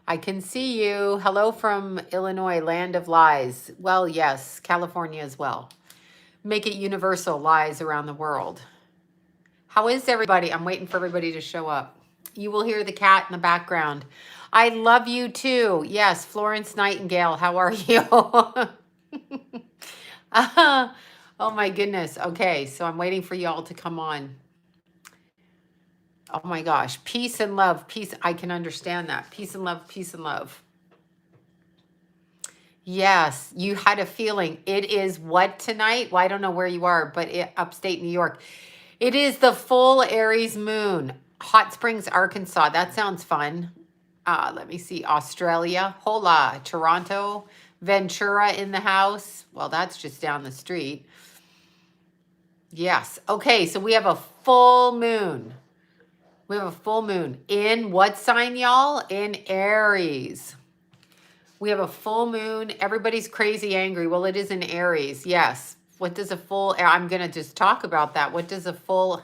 I can see you. Hello from Illinois, land of lies. Well, yes, California as well. Make it universal, lies around the world. How is everybody? I'm waiting for everybody to show up. You will hear the cat in the background. I love you too. Yes, Florence Nightingale, how are you? Oh my goodness. Okay, so I'm waiting for y'all to come on. Oh my gosh. Peace and love. Peace. I can understand that. Peace and love. Peace and love. Yes, you had a feeling. It is what tonight? Well, I don't know where you are, but upstate New York. It is the full Aries moon. Hot Springs, Arkansas. That sounds fun. Let me see. Australia. Hola. Toronto. Ventura in the house. Well, that's just down the street. Yes. Okay, so we have a full moon. We have a full moon. In what sign, y'all? In Aries. We have a full moon. Everybody's crazy angry. Well, it is in Aries. Yes. What does a full, I'm going to just talk about that. What does a full,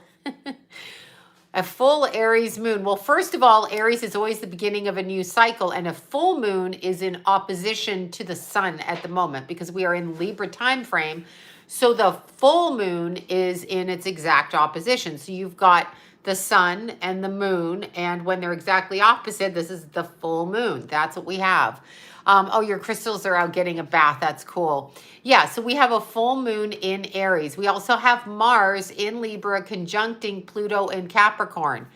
a full Aries moon? Well, first of all, Aries is always the beginning of a new cycle, and a full moon is in opposition to the sun at the moment because we are in Libra time frame. So the full moon is in its exact opposition. So you've got the sun and the moon, and when they're exactly opposite, this is the full moon. That's what we have. Oh, your crystals are out getting a bath. That's cool. Yeah, so we have a full moon in Aries. We also have Mars in Libra conjuncting Pluto in Capricorn,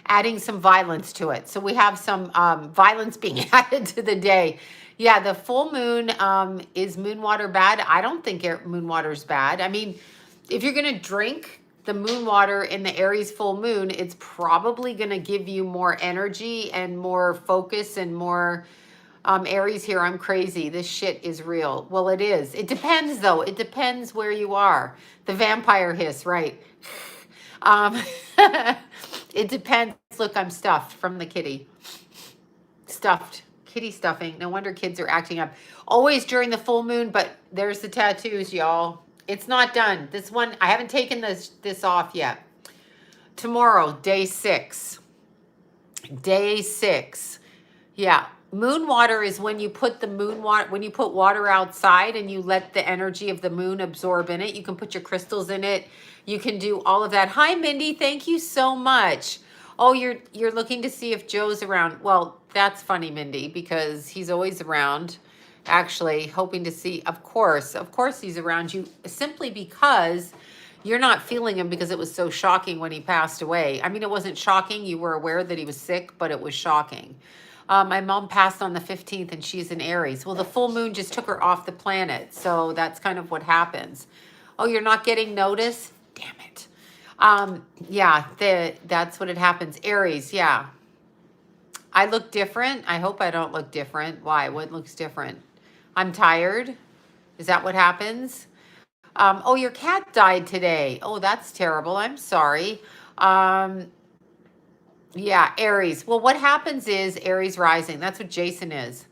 adding some violence to it. So we have some violence being added to the day. Yeah, the full moon, is moon water bad? I don't think moon water is bad. I mean, if you're going to drink the moon water in the Aries full moon, it's probably going to give you more energy and more focus and more Aries here. I'm crazy. This shit is real. Well, it is. It depends though. It depends where you are. The vampire hiss, right? It depends. Look, I'm stuffed from the kitty. Stuffed. Kitty stuffing. No wonder kids are acting up. Always during the full moon, but there's the tattoos, y'all. It's not done. This one, I haven't taken this off yet. Tomorrow, day 6. Day 6. Yeah. Moon water is when you put the moon water, when you put water outside and you let the energy of the moon absorb in it. You can put your crystals in it. You can do all of that. Hi, Mindy. Thank you so much. Oh, you're looking to see if Joe's around. Well, that's funny, Mindy, because he's always around. Actually, hoping to see, of course he's around you, simply because you're not feeling him because it was so shocking when he passed away. I mean, it wasn't shocking. You were aware that he was sick, but it was shocking. My mom passed on the 15th and she's in Aries. Well, the full moon just took her off the planet. So that's kind of what happens. Oh, you're not getting notice? Damn it. Yeah, that's what it happens. Aries, yeah. I look different. I hope I don't look different. Why? What looks different? I'm tired. Is that what happens? Oh, your cat died today. Oh, that's terrible. I'm sorry. Yeah, Aries. Well, what happens is Aries rising. That's what Jason is.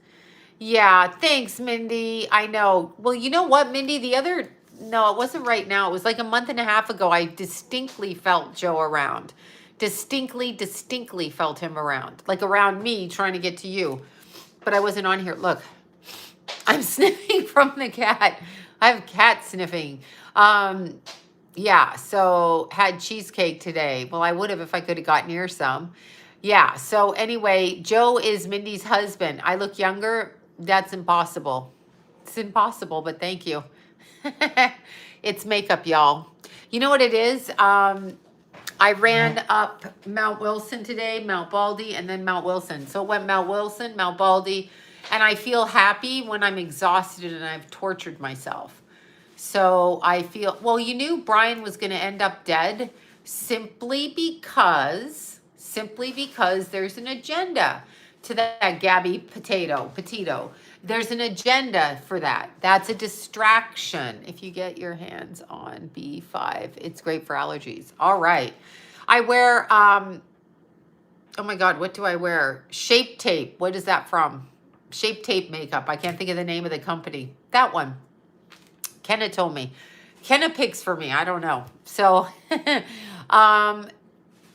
Yeah, thanks, Mindy. I know. Well, you know what, Mindy? No, it wasn't right now. It was like a month and a half ago. I distinctly felt Joe around. Distinctly felt him around. Like around me trying to get to you. But I wasn't on here. Look, I'm sniffing from the cat. I have cat sniffing. Yeah, so had cheesecake today. Well, I would have if I could have got near some. Yeah, so anyway, Joe is Mindy's husband. I look younger. That's impossible. It's impossible, but thank you. It's makeup, y'all. You know what it is? I ran up Mount Wilson today, Mount Baldy, and then Mount Wilson. So it went Mount Wilson, Mount Baldy, and I feel happy when I'm exhausted and I've tortured myself. So I feel, well, you knew Brian was going to end up dead simply because there's an agenda to that Gabby Petito. There's an agenda for that. That's a distraction. If you get your hands on B5, it's great for allergies. All right. I wear, oh my God, what do I wear? Shape Tape. What is that from? Shape Tape makeup. I can't think of the name of the company. That one. Kenna told me. Kenna picks for me. I don't know. So,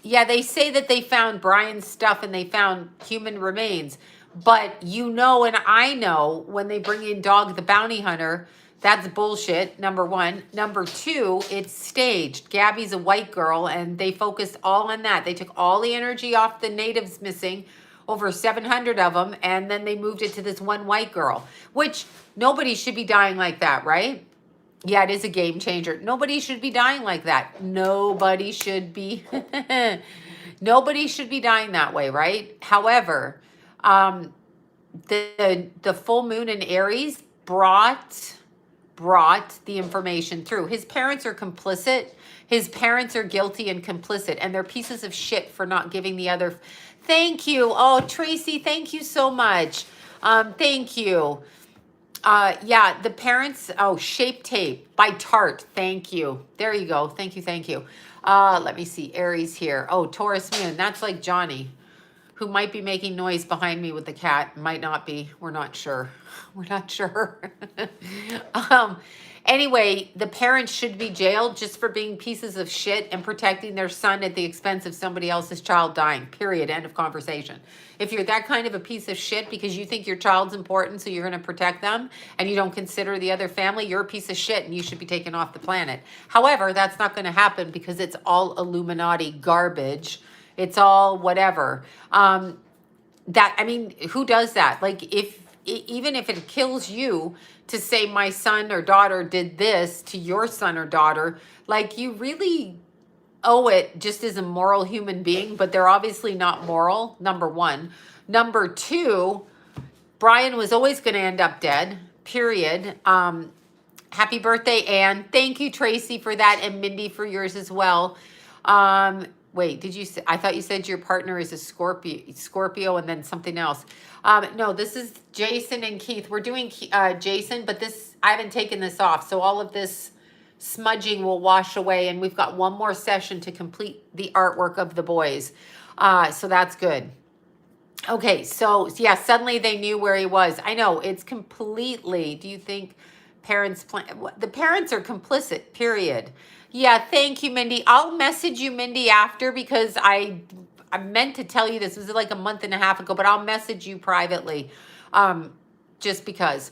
Yeah, they say that they found Brian's stuff and they found human remains. But you know, and I know when they bring in Dog the Bounty Hunter, that's bullshit, number one. Number two, it's staged. Gabby's a white girl and they focused all on that. They took all the energy off the natives missing, over 700 of them, and then they moved it to this one white girl, which nobody should be dying like that, right? Yeah, it is a game changer. Nobody should be dying like that. Nobody should be, nobody should be dying that way, right? However, the full moon in Aries brought the information through. His parents are complicit. His parents are guilty and complicit, and they're pieces of shit for not giving the other. Thank you. Oh, Tracy, thank you so much. Thank you. Yeah, the parents, oh, Shape Tape by Tarte. Thank you. There you go. Thank you. Thank you. Let me see. Aries here. Oh, Taurus moon. That's like Johnny, who might be making noise behind me with the cat. Might not be. We're not sure. We're not sure. Anyway, the parents should be jailed just for being pieces of shit and protecting their son at the expense of somebody else's child dying. Period. End of conversation. If you're that kind of a piece of shit because you think your child's important, so you're going to protect them, and you don't consider the other family, you're a piece of shit and you should be taken off the planet. However, that's not going to happen because it's all Illuminati garbage. It's all whatever. I mean, who does that? Like, even if it kills you to say my son or daughter did this to your son or daughter, like, you really owe it just as a moral human being, but they're obviously not moral, number one. Number two, Brian was always going to end up dead, period. Happy birthday, Anne. Thank you, Tracy, for that, and Mindy for yours as well. Wait, did you say, I thought you said your partner is a Scorpio and then something else. No, this is Jason and Keith. We're doing Jason, but this, I haven't taken this off. So all of this smudging will wash away, and we've got one more session to complete the artwork of the boys. So that's good. Okay, so yeah, suddenly they knew where he was. I know, it's completely, do you think parents plan? The parents are complicit, period. Yeah, thank you, Mindy. I'll message you, Mindy, after, because I meant to tell you this. It was like a month and a half ago, but I'll message you privately, just because.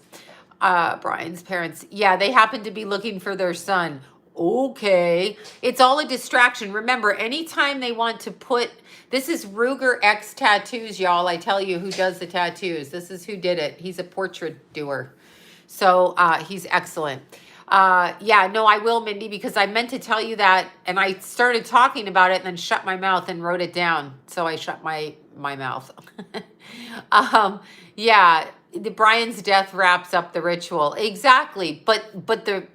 Brian's parents, yeah, they happen to be looking for their son. Okay, it's all a distraction. Remember, anytime they want to put, this is Ruger X Tattoos, y'all. I tell you who does the tattoos. This is who did it. He's a portrait doer. So he's excellent. Yeah, no, I will, Mindy, because I meant to tell you that, and I started talking about it and then shut my mouth and wrote it down. So I shut my mouth. Yeah, the Brian's death wraps up the ritual. Exactly. But the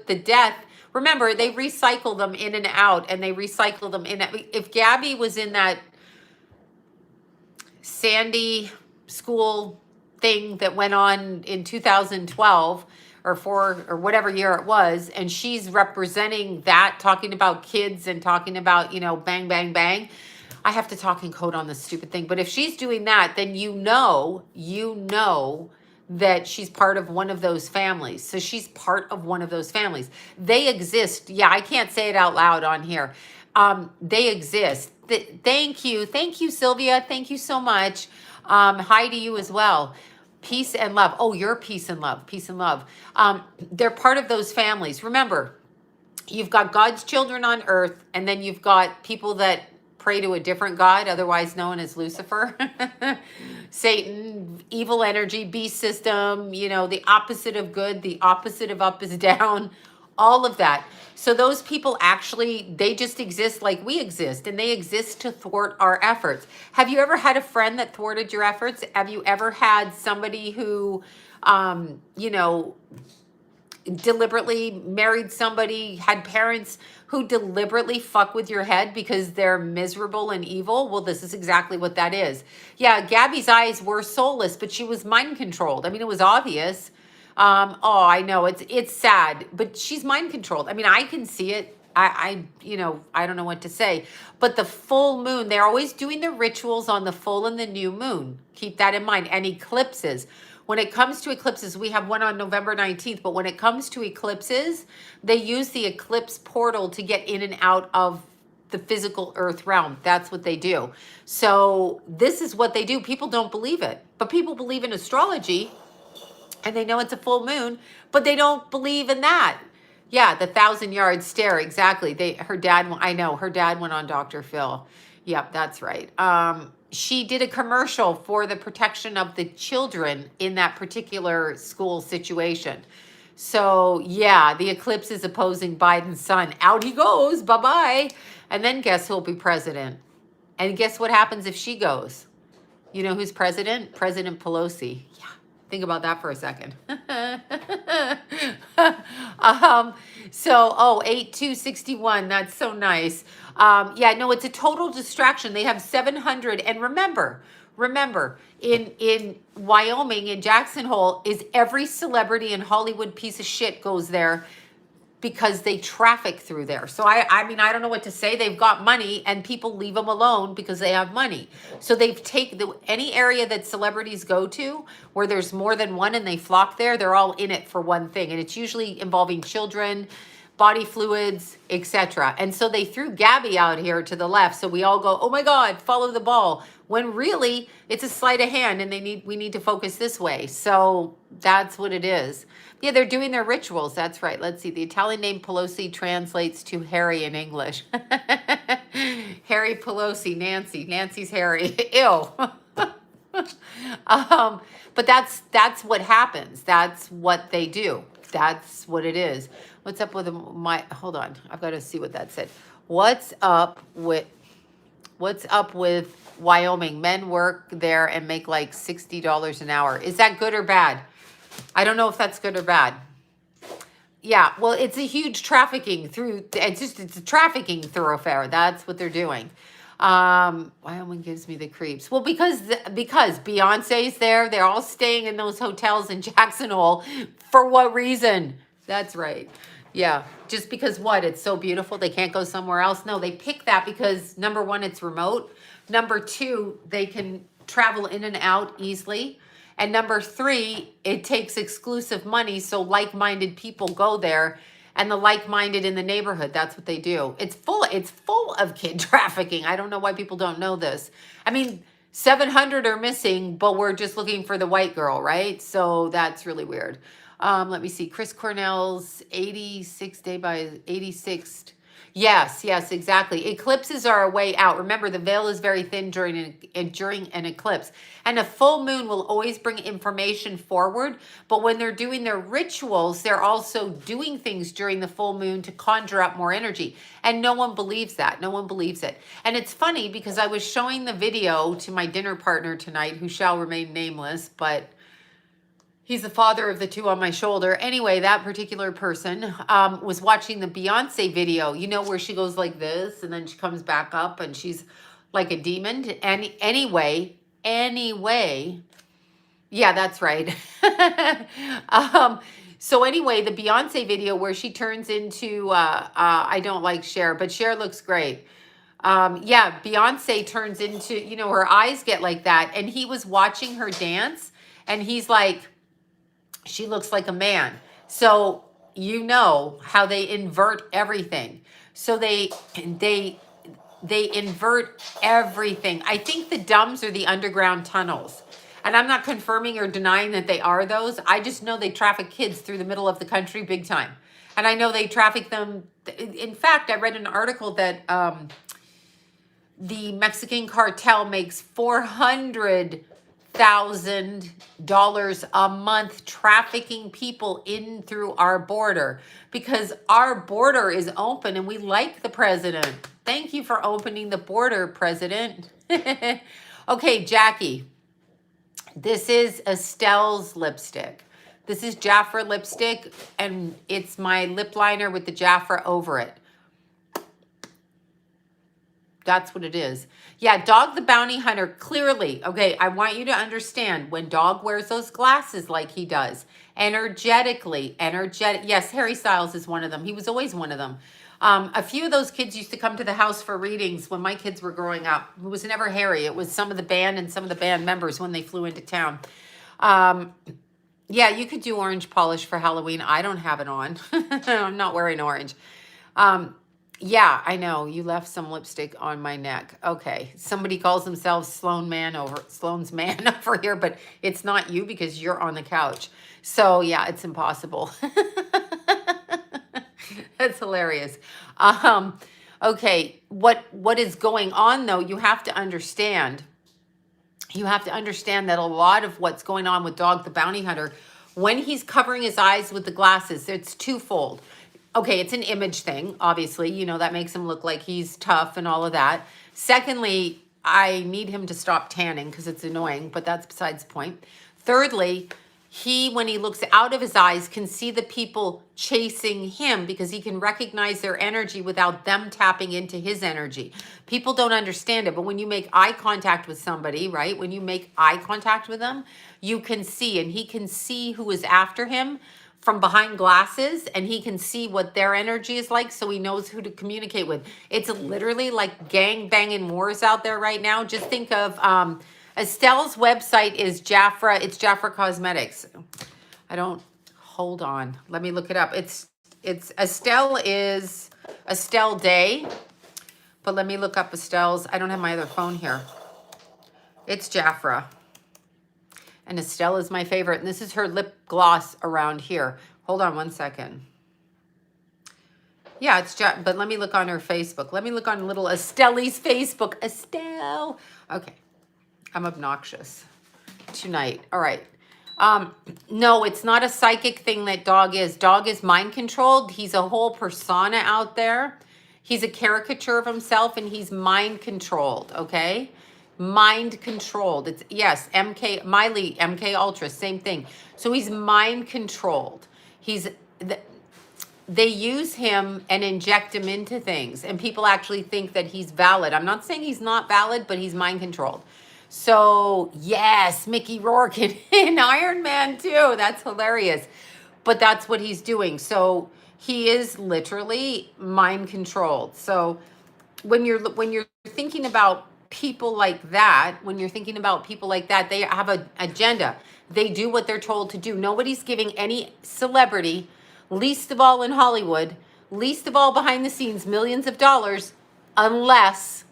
death, remember, they recycle them in and out, and they recycle them in. If Gabby was in that Sandy school thing that went on in 2012 or whatever year it was, and she's representing that, talking about kids and talking about, you know, bang, bang, bang. I have to talk in code on this stupid thing. But if she's doing that, then you know that she's part of one of those families. So she's part of one of those families. They exist. Yeah, I can't say it out loud on here. They exist. Thank you. Thank you, Sylvia. Thank you so much. Hi to you as well. Peace and love. Oh, you're peace and love. Peace and love. They're part of those families. Remember, you've got God's children on earth, and then you've got people that pray to a different God, otherwise known as Lucifer, Satan, evil energy, beast system, you know, the opposite of good, the opposite of up is down, all of that. So those people actually, they just exist like we exist, and they exist to thwart our efforts. Have you ever had a friend that thwarted your efforts? Have you ever had somebody who, you know, deliberately married somebody, had parents who deliberately fuck with your head because they're miserable and evil? Well, this is exactly what that is. Yeah, Gabby's eyes were soulless, but she was mind controlled. I mean, it was obvious. Oh, I know, it's sad, but she's mind controlled. I mean, I can see it. You know, I don't know what to say. But the full moon, they're always doing the rituals on the full and the new moon. Keep that in mind. And eclipses. When it comes to eclipses, we have one on November 19th, but when it comes to eclipses, they use the eclipse portal to get in and out of the physical earth realm. That's what they do. So this is what they do. People don't believe it, but people believe in astrology and they know it's a full moon, but they don't believe in that. Yeah, the 1,000-yard stare. Exactly. Her dad, I know, her dad went on Dr. Phil. Yep, that's right. She did a commercial for the protection of the children in that particular school situation. So yeah, the eclipse is opposing Biden's son. Out he goes, bye-bye. And then guess who'll be president? And guess what happens if she goes? You know who's president? President Pelosi. Yeah, think about that for a second. So, 8261, that's so nice. Yeah, no, it's a total distraction. They have 700, and remember, in Wyoming, in Jackson Hole, is every celebrity and Hollywood piece of shit goes there because they traffic through there. So I mean, I don't know what to say. They've got money and people leave them alone because they have money. So they've taken any area that celebrities go to where there's more than one and they flock there, they're all in it for one thing. And it's usually involving children, body fluids, etc. And so they threw Gabby out here to the left. So we all go, oh my God, follow the ball. When really it's a sleight of hand and we need to focus this way. So that's what it is. Yeah, they're doing their rituals. That's right. Let's see. The Italian name Pelosi translates to Harry in English. Harry Pelosi, Nancy. Nancy's Harry. Ew. But that's what happens. That's what they do. That's what it is. What's up with hold on. I've got to see what that said. What's up with Wyoming? Men work there and make like $60 an hour. Is that good or bad? I don't know if that's good or bad. Yeah, well, it's a huge trafficking it's a trafficking thoroughfare. That's what they're doing. Wyoming gives me the creeps. Well, because Beyonce's there, they're all staying in those hotels in Jackson Hole. For what reason? That's right. Yeah, just because what? It's so beautiful, they can't go somewhere else? No, they pick that because, number one, it's remote. Number two, they can travel in and out easily. And number three, it takes exclusive money, so like-minded people go there, and the like-minded in the neighborhood, that's what they do. It's full of kid trafficking. I don't know why people don't know this. I mean, 700 are missing, but we're just looking for the white girl, right? So that's really weird. Let me see. Chris Cornell's 86th day by 86th. Yes, exactly. Eclipses are a way out. Remember, the veil is very thin during an eclipse. And a full moon will always bring information forward. But when they're doing their rituals, they're also doing things during the full moon to conjure up more energy. And no one believes that. No one believes it. And it's funny because I was showing the video to my dinner partner tonight, who shall remain nameless, but he's the father of the two on my shoulder. Anyway, that particular person was watching the Beyonce video, you know, where she goes like this and then she comes back up and she's like a demon. And anyway, yeah, that's right. So anyway, the Beyonce video where she turns into, I don't like Cher, but Cher looks great. Yeah, Beyonce turns into, you know, her eyes get like that. And he was watching her dance and he's like, she looks like a man. So you know how they invert everything. So they invert everything. I think the dumbs are the underground tunnels. And I'm not confirming or denying that they are those. I just know they traffic kids through the middle of the country big time. And I know they traffic them. In fact, I read an article that the Mexican cartel makes $400,000 a month trafficking people in through our border because our border is open and we like the president. Thank you for opening the border, President. Okay, Jackie. This is Estelle's lipstick. This is Jafra lipstick, and it's my lip liner with the Jafra over it. That's what it is. Yeah, Dog the Bounty Hunter, clearly. Okay, I want you to understand, when Dog wears those glasses like he does, energetic. Yes, Harry Styles is one of them. He was always one of them. A few of those kids used to come to the house for readings when my kids were growing up. It was never Harry. It was some of the band and some of the band members when they flew into town. Yeah, you could do orange polish for Halloween. I don't have it on. I'm not wearing orange. Yeah, I know. You left some lipstick on my neck. Okay. Somebody calls themselves Sloan's man over here, but it's not you because you're on the couch. So yeah, it's impossible. That's hilarious. Um, okay, what is going on though, you have to understand. You have to understand that a lot of what's going on with Dog the Bounty Hunter, when he's covering his eyes with the glasses, it's twofold. Okay, it's an image thing, obviously. You know, that makes him look like he's tough and all of that. Secondly, I need him to stop tanning because it's annoying, but that's besides the point. Thirdly, when he looks out of his eyes, can see the people chasing him because he can recognize their energy without them tapping into his energy. People don't understand it, but when you make eye contact with somebody, right? When you make eye contact with them, you can see, and he can see who is after him from behind glasses, and he can see what their energy is like, so he knows who to communicate with. It's literally like gang banging wars out there right now. Just think of Estelle's website is Jafra. It's Jafra Cosmetics. Hold on. Let me look it up. It's Estelle is Estelle Day, but let me look up Estelle's. I don't have my other phone here. It's Jafra. And Estelle is my favorite. And this is her lip gloss around here. Hold on one second. Yeah, but let me look on her Facebook. Let me look on little Estelle's Facebook. Estelle. Okay. I'm obnoxious tonight. All right. No, it's not a psychic thing that Dog is. Dog is mind controlled. He's a whole persona out there. He's a caricature of himself, and he's mind controlled. Okay. Mind controlled. It's yes, Miley, MK Ultra, same thing. So he's mind controlled. They use him and inject him into things, and people actually think that he's valid. I'm not saying he's not valid, but he's mind controlled. So yes, Mickey Rourke in Iron Man too. That's hilarious. But that's what he's doing. So he is literally mind controlled. So when you're thinking about people like that, they have an agenda. They do what they're told to do. Nobody's giving any celebrity, least of all in Hollywood, least of all behind the scenes, millions of dollars, unless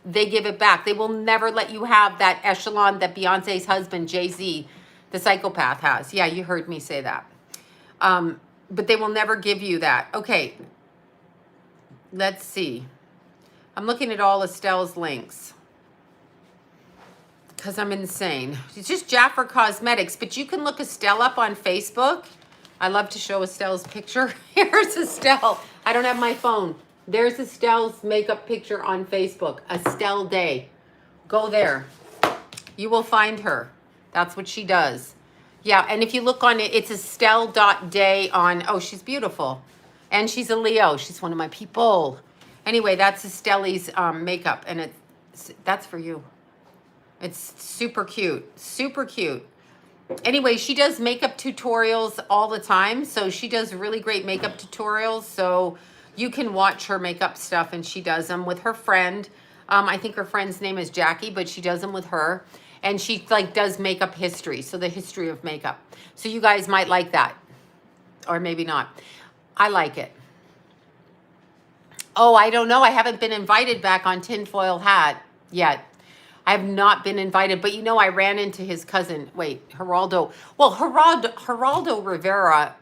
they give it back. They will never let you have that echelon that Beyonce's husband, Jay-Z, the psychopath, has. Yeah, you heard me say that. But they will never give you that. Okay, let's see. I'm looking at all Estelle's links because I'm insane. It's just Jafra Cosmetics, but you can look Estelle up on Facebook. I love to show Estelle's picture. Here's Estelle. I don't have my phone. There's Estelle's makeup picture on Facebook. Estelle Day. Go there. You will find her. That's what she does. Yeah, and if you look on it, it's Estelle.day on, oh, she's beautiful. And she's a Leo. She's one of my people. Anyway, that's Estelle's makeup, and that's for you. It's super cute. Super cute. Anyway, she does makeup tutorials all the time. So she does really great makeup tutorials. So you can watch her makeup stuff, and she does them with her friend. I think her friend's name is Jackie, but she does them with her. And she does makeup history. So the history of makeup. So you guys might like that. Or maybe not. I like it. Oh, I don't know. I haven't been invited back on Tinfoil Hat yet. I have not been invited, but I ran into his cousin. Wait, Geraldo. Well, Geraldo Rivera,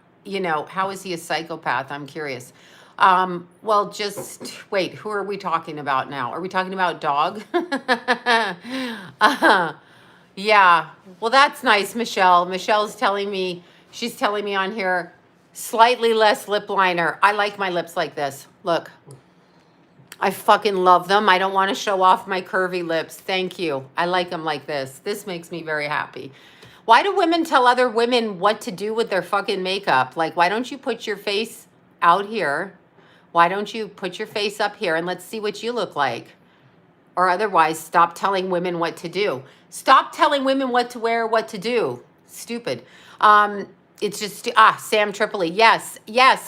how is he a psychopath? I'm curious. Well, just wait, who are we talking about now? Are we talking about Dog? Yeah. Well, that's nice, Michelle. Michelle's telling me, she's telling me on here, slightly less lip liner. I like my lips like this. Look. I fucking love them. I don't want to show off my curvy lips. Thank you. I like them like this. This makes me very happy. Why do women tell other women what to do with their fucking makeup? Like, why don't you put your face out here? Why don't you put your face up here and let's see what you look like? Or otherwise, stop telling women what to do. Stop telling women what to wear, what to do. Stupid. It's just, Sam Tripoli. Yes.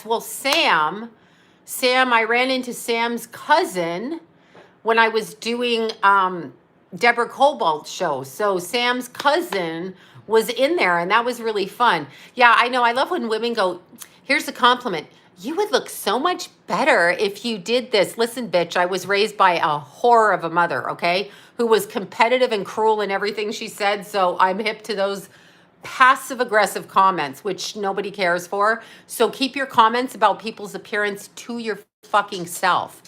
Well, Sam, I ran into Sam's cousin when I was doing Deborah Cobalt's show. So Sam's cousin was in there, and that was really fun. Yeah, I know. I love when women go, here's a compliment. You would look so much better if you did this. Listen, bitch, I was raised by a horror of a mother, okay? Who was competitive and cruel in everything she said. So I'm hip to those passive aggressive comments, which nobody cares for. So keep your comments about people's appearance to your fucking self.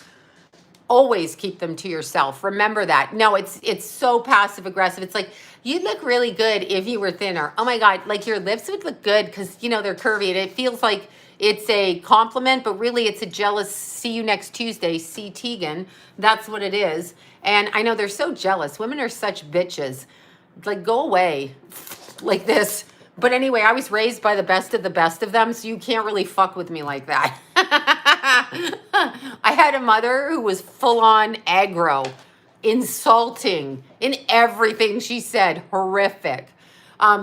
Always keep them to yourself. Remember that. No, it's so passive aggressive. It's like, you'd look really good if you were thinner. Oh my God, like your lips would look good because, you know, they're curvy and it feels like it's a compliment, but really it's a jealous, see you next Tuesday, see Tegan. That's what it is. And I know they're so jealous. Women are such bitches. Like, go away like this. But anyway, I was raised by the best of them, so you can't really fuck with me like that. I had a mother who was full on aggro, insulting in everything she said, horrific.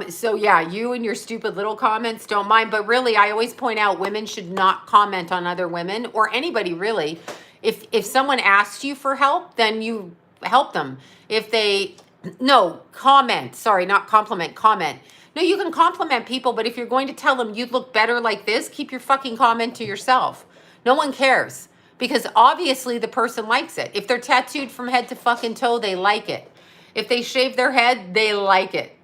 So yeah, you and your stupid little comments, don't mind. But really, I always point out women should not comment on other women or anybody really. If someone asks you for help, then you help them. If they, no, comment, sorry, not compliment, comment. No, you can compliment people, but if you're going to tell them you'd look better like this, keep your fucking comment to yourself. No one cares because obviously the person likes it. If they're tattooed from head to fucking toe, they like it. If they shave their head, they like it.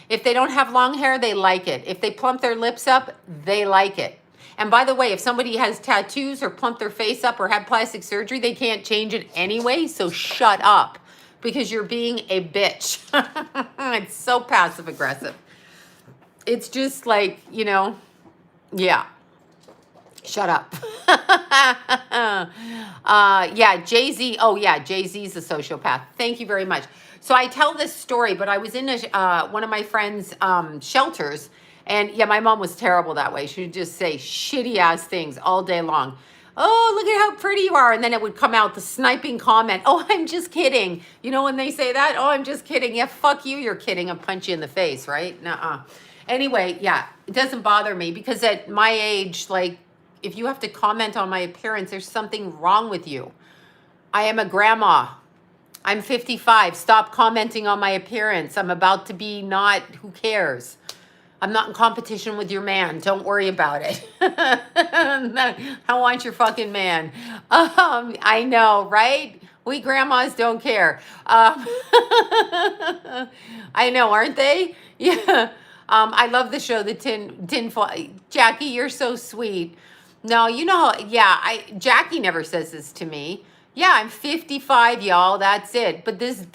If they don't have long hair, they like it. If they plump their lips up, they like it. And by the way, if somebody has tattoos or plump their face up or had plastic surgery, they can't change it anyway, so shut up because you're being a bitch. It's so passive aggressive. It's just like, you know, yeah. Shut up. Yeah, Jay-Z. Oh, yeah, Jay-Z's a sociopath. Thank you very much. So I tell this story, but I was in one of my friend's shelters. And yeah, my mom was terrible that way. She would just say shitty ass things all day long. Oh, look at how pretty you are. And then it would come out the sniping comment. Oh, I'm just kidding. You know when they say that? Oh, I'm just kidding. Yeah, fuck you. You're kidding. I'll punch you in the face, right? Nuh-uh. Anyway, yeah, it doesn't bother me because at my age, like, if you have to comment on my appearance, there's something wrong with you. I am a grandma. I'm 55. Stop commenting on my appearance. I'm about to be not, who cares? I'm not in competition with your man. Don't worry about it. I want your fucking man. I know, right? We grandmas don't care. I know, aren't they? Yeah. I love the show, the Tin Fly. Jackie, you're so sweet. No, you know, yeah, Jackie never says this to me. Yeah, I'm 55, y'all. That's it. But this,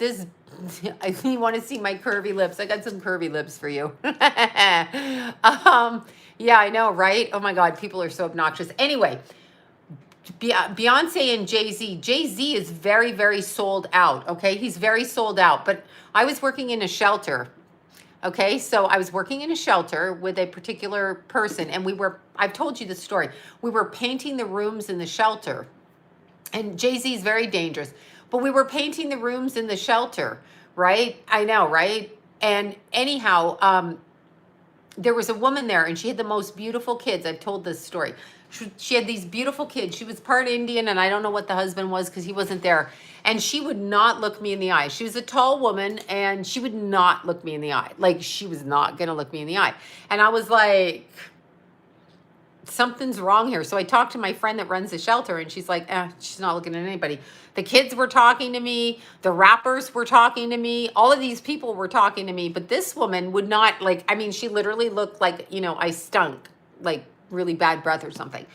you want to see my curvy lips? I got some curvy lips for you. Yeah, I know, right? Oh my God, people are so obnoxious. Anyway, Beyonce and Jay-Z. Jay-Z is very, very sold out. Okay, he's very sold out. But I was working in a shelter. Okay, so I was working in a shelter with a particular person, and I've told you this story. We were painting the rooms in the shelter, and Jay-Z is very dangerous, but we were painting the rooms in the shelter, right? I know, right? And anyhow, there was a woman there, and she had the most beautiful kids. I've told this story. She had these beautiful kids. She was part Indian, and I don't know what the husband was because he wasn't there. And she would not look me in the eye. She was a tall woman, and she would not look me in the eye. Like, she was not going to look me in the eye. And I was like, something's wrong here. So I talked to my friend that runs the shelter, and she's like, she's not looking at anybody. The kids were talking to me. The rappers were talking to me. All of these people were talking to me. But this woman would not, like, I mean, she literally looked like, you know, I stunk, like really bad breath or something.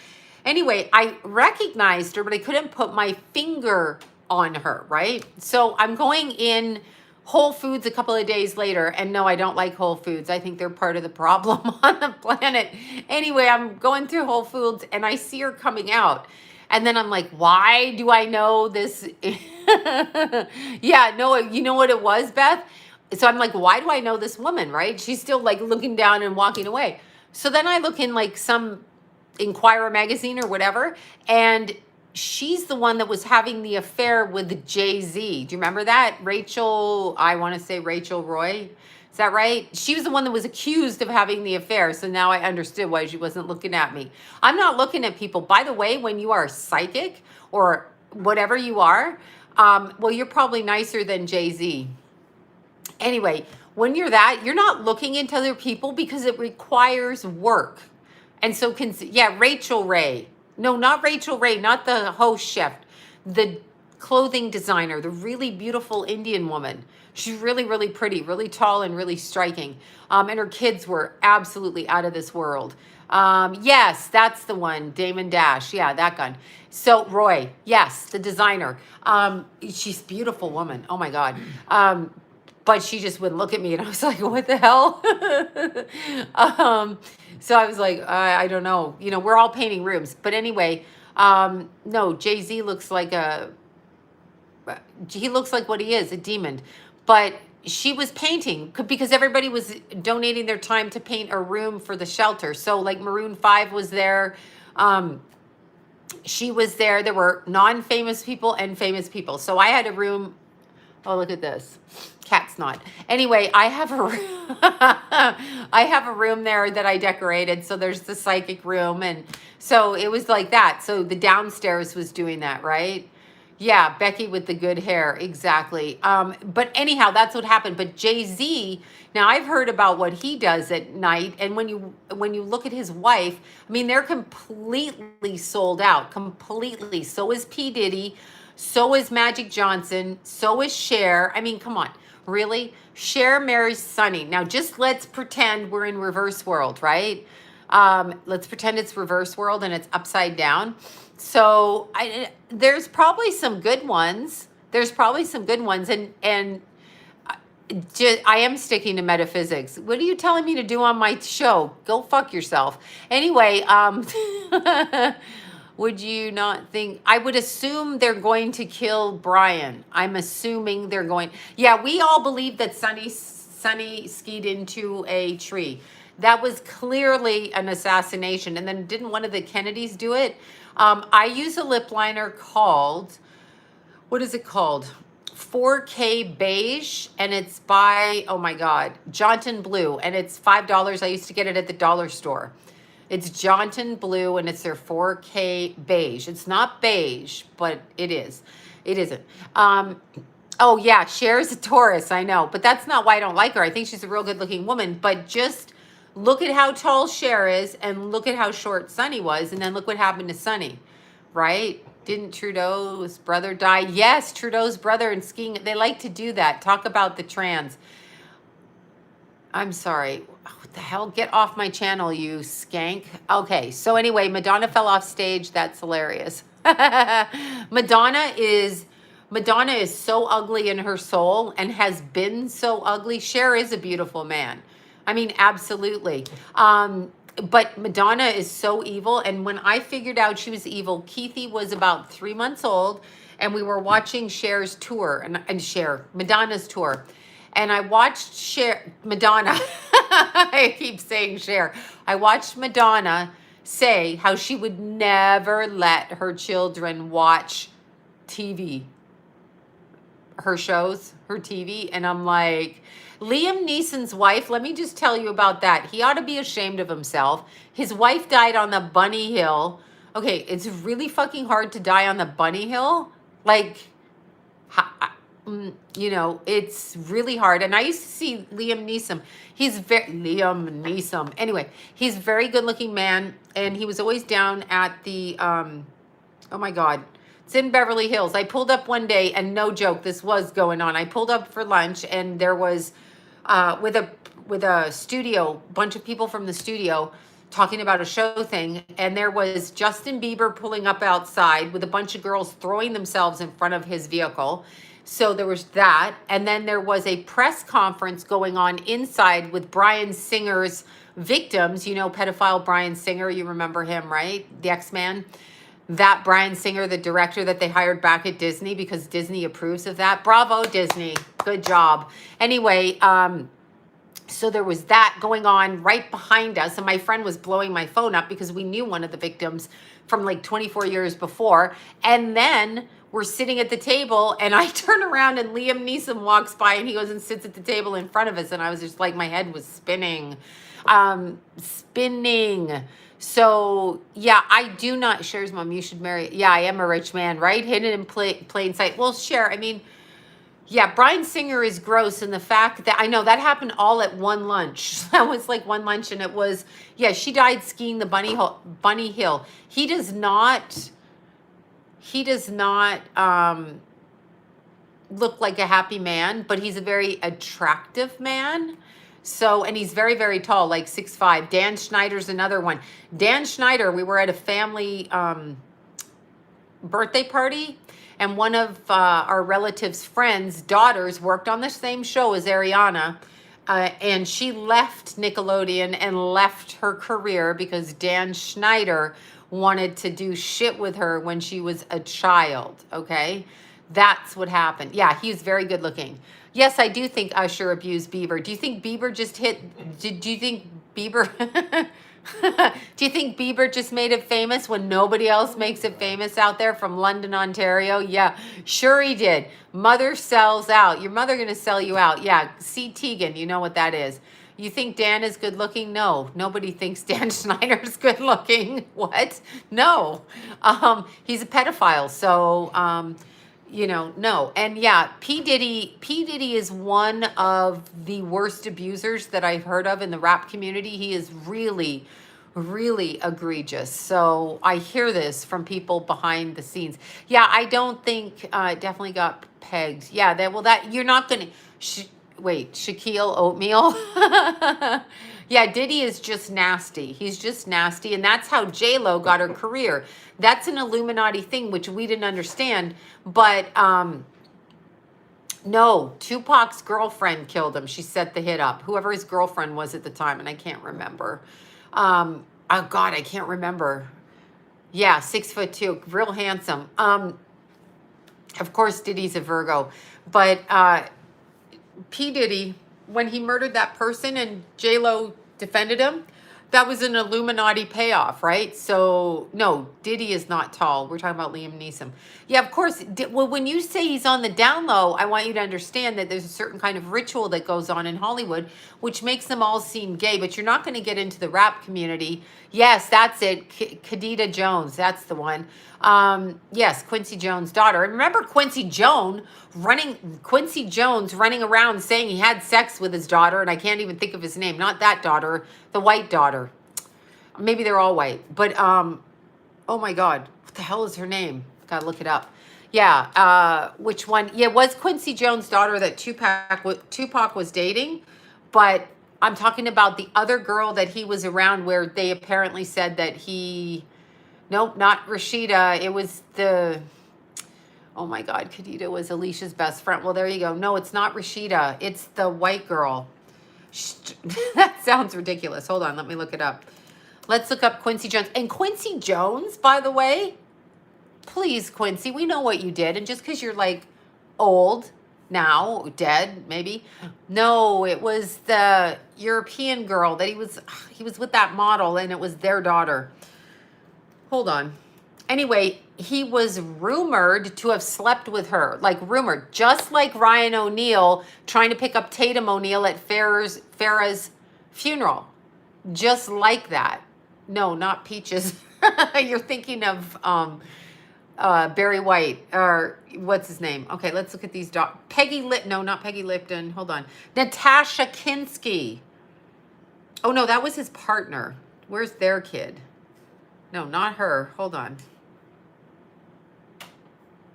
Anyway, I recognized her, but I couldn't put my finger on her, right? So I'm going in Whole Foods a couple of days later, and no, I don't like Whole Foods. I think they're part of the problem on the planet. Anyway, I'm going through Whole Foods, and I see her coming out. And then I'm like, why do I know this? Yeah, no, you know what it was, Beth? So I'm like, why do I know this woman, right? She's still like looking down and walking away. So then I look in like some Inquirer magazine or whatever, and she's the one that was having the affair with Jay-Z. Do you remember that? Rachel, I want to say Rachel Roy. Is that right? She was the one that was accused of having the affair. So now I understood why she wasn't looking at me. I'm not looking at people. By the way, when you are psychic or whatever you are, well, you're probably nicer than Jay-Z. Anyway, when you're that, you're not looking into other people because it requires work. And so, yeah, Rachel Ray. No, not Rachel Ray, not the host chef. The clothing designer, the really beautiful Indian woman. She's really, really pretty, really tall and really striking. And her kids were absolutely out of this world. Yes, that's the one, Damon Dash. Yeah, that gun. So Roy, yes, the designer. She's a beautiful woman. Oh my God. But she just wouldn't look at me, and I was like, what the hell? So I was like, I don't know. You know, we're all painting rooms. But anyway, no, Jay-Z looks like he looks like what he is, a demon. But she was painting because everybody was donating their time to paint a room for the shelter. So like Maroon 5 was there. She was there. There were non-famous people and famous people. So I had a room. Oh, look at this. Cat's not. Anyway, I have a room there that I decorated. So there's the psychic room. And so it was like that. So the downstairs was doing that, right? Yeah, Becky with the good hair. Exactly. But anyhow, that's what happened. But Jay-Z, now I've heard about what he does at night. And when you look at his wife, I mean, they're completely sold out. Completely. So is P. Diddy. So is Magic Johnson. So is Cher. I mean, come on. Really? Cher marries Sonny. Now, just let's pretend we're in reverse world, right? Let's pretend it's reverse world and it's upside down. So there's probably some good ones. There's probably some good ones. And I am sticking to metaphysics. What are you telling me to do on my show? Go fuck yourself. Anyway, would you not think, I would assume they're going to kill Brian. I'm assuming they're going, yeah, we all believe that Sonny skied into a tree. That was clearly an assassination. And then didn't one of the Kennedys do it? I use a lip liner called, what is it called? 4K Beige, and it's by, oh my God, Jonton Blue, and it's $5. I used to get it at the dollar store. It's Jonton Blue, and it's their 4K Beige. It's not beige, but it is. It isn't. Oh yeah, Cher is a Taurus, I know, but that's not why I don't like her. I think she's a real good-looking woman, but just look at how tall Cher is, and look at how short Sonny was, and then look what happened to Sonny, right? Didn't Trudeau's brother die? Yes, Trudeau's brother and skiing. They like to do that. Talk about the trans. I'm sorry. What the hell? Get off my channel, you skank. Okay, so anyway, Madonna fell off stage. That's hilarious. Madonna is so ugly in her soul and has been so ugly. Cher is a beautiful man. I mean, absolutely. But Madonna is so evil. And when I figured out she was evil, Keithy was about 3 months old, and we were watching Cher's tour, Madonna's tour. And I watched Madonna. I keep saying Cher. I watched Madonna say how she would never let her children watch TV, her shows, her TV. And I'm like, Liam Neeson's wife, let me just tell you about that. He ought to be ashamed of himself. His wife died on the Bunny Hill. Okay, it's really fucking hard to die on the Bunny Hill. Like, you know, it's really hard. And I used to see Liam Neeson. Liam Neeson. Anyway, he's a very good looking man. And he was always down at the, oh my God, it's in Beverly Hills. I pulled up one day, and no joke, this was going on. I pulled up for lunch, and there was, with a studio, bunch of people from the studio talking about a show thing, and there was Justin Bieber pulling up outside with a bunch of girls throwing themselves in front of his vehicle. So there was that, and then there was a press conference going on inside with Bryan Singer's victims. You know, pedophile Bryan Singer, you remember him, right? The X-Man. That Bryan Singer, the director that they hired back at Disney because Disney approves of that. Bravo, Disney. Good job. Anyway, so there was that going on right behind us. And my friend was blowing my phone up because we knew one of the victims from like 24 years before. And then we're sitting at the table, and I turn around, and Liam Neeson walks by, and he goes and sits at the table in front of us. And I was just like, my head was spinning. So, yeah, I do not, Cher's mom, you should marry. Yeah, I am a rich man, right? Hidden in plain sight. Well, Cher, I mean, Yeah, Bryan Singer is gross, and the fact that I know that happened all at one lunch. That was like one lunch, and it was, yeah, she died skiing the bunny hill. He does not look like a happy man, but he's a very attractive man. So, and he's very, very tall, like 6'5". Dan Schneider's another one. Dan Schneider, we were at a family birthday party, and one of our relatives' friends' daughters worked on the same show as Ariana, and she left Nickelodeon and left her career because Dan Schneider wanted to do shit with her when she was a child, okay? That's what happened. Yeah, he was very good looking. Yes, I do think Usher abused Bieber. Do you think Bieber just do you think Bieber do you think Bieber just made it famous when nobody else makes it famous out there from London, Ontario? Yeah, sure he did. Mother sells out. Your mother gonna sell you out. Yeah, C. Teigen, you know what that is. You think Dan is good looking? No, nobody thinks Dan Schneider's good looking. What? No, he's a pedophile. So, no. And yeah, P. Diddy is one of the worst abusers that I've heard of in the rap community. He is really, really egregious. So I hear this from people behind the scenes. Yeah, I don't think, definitely got pegged. Yeah, you're not going to, wait, Shaquille Oatmeal? Yeah, Diddy is just nasty. He's just nasty. And that's how J-Lo got her career. That's an Illuminati thing, which we didn't understand. But no, Tupac's girlfriend killed him. She set the hit up. Whoever his girlfriend was at the time, and I can't remember. Oh, God, I can't remember. Yeah, 6'2", real handsome. Of course, Diddy's a Virgo. But P. Diddy, when he murdered that person and J-Lo defended him, that was an Illuminati payoff, right? So, no, Diddy is not tall. We're talking about Liam Neeson. Yeah, of course. Well, when you say he's on the down low, I want you to understand that there's a certain kind of ritual that goes on in Hollywood, which makes them all seem gay, but you're not going to get into the rap community. Yes, that's it. Khadija Jones, that's the one. Yes, Quincy Jones' daughter. And remember Quincy Jones running around saying he had sex with his daughter, and I can't even think of his name. Not that daughter, the white daughter. Maybe they're all white. But oh my God, what the hell is her name? Gotta look it up. Yeah, which one? Yeah, it was Quincy Jones' daughter that Tupac was dating, but I'm talking about the other girl that he was around where they apparently said that nope, not Rashida. It was oh my God, Khadija was Alicia's best friend. Well, there you go. No, it's not Rashida. It's the white girl. That sounds ridiculous. Hold on, let me look it up. Let's look up Quincy Jones. And Quincy Jones, by the way, please, Quincy, we know what you did. And just because you're like old now, dead, maybe. No, it was the European girl that he was with that model, and it was their daughter. Hold on. Anyway, he was rumored to have slept with her, like rumored, just like Ryan O'Neal trying to pick up Tatum O'Neal at Farrah's funeral. Just like that. No, not Peaches. You're thinking of Barry White, or what's his name? Okay, let's look at these no, not Peggy Lipton. Hold on. Natasha Kinski. Oh no, that was his partner. Where's their kid? No, not her. Hold on.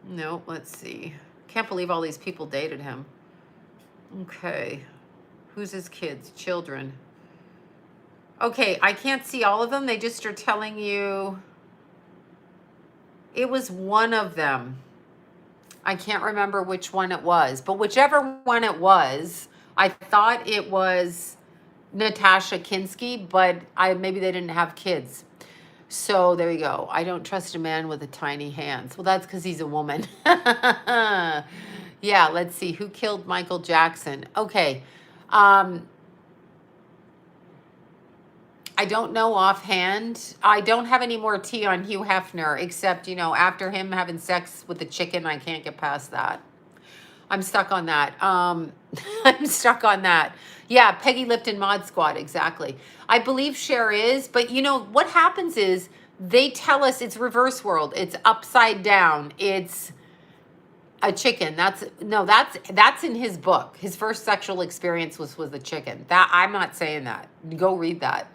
No, let's see. Can't believe all these people dated him. Okay. Who's his kids? Children. Okay, I can't see all of them. They just are telling you it was one of them. I can't remember which one it was, but whichever one it was, I thought it was Natasha Kinski, but maybe they didn't have kids. So there you go. I don't trust a man with a tiny hands. Well, that's because he's a woman. Yeah, let's see. Who killed Michael Jackson? Okay. I don't know offhand. I don't have any more tea on Hugh Hefner, except, after him having sex with the chicken, I can't get past that. I'm stuck on that. I'm stuck on that. Yeah, Peggy Lipton Mod Squad, exactly. I believe Cher is, but what happens is they tell us it's reverse world. It's upside down. It's A chicken. That's in his book. His first sexual experience was with a chicken. That I'm not saying that. Go read that.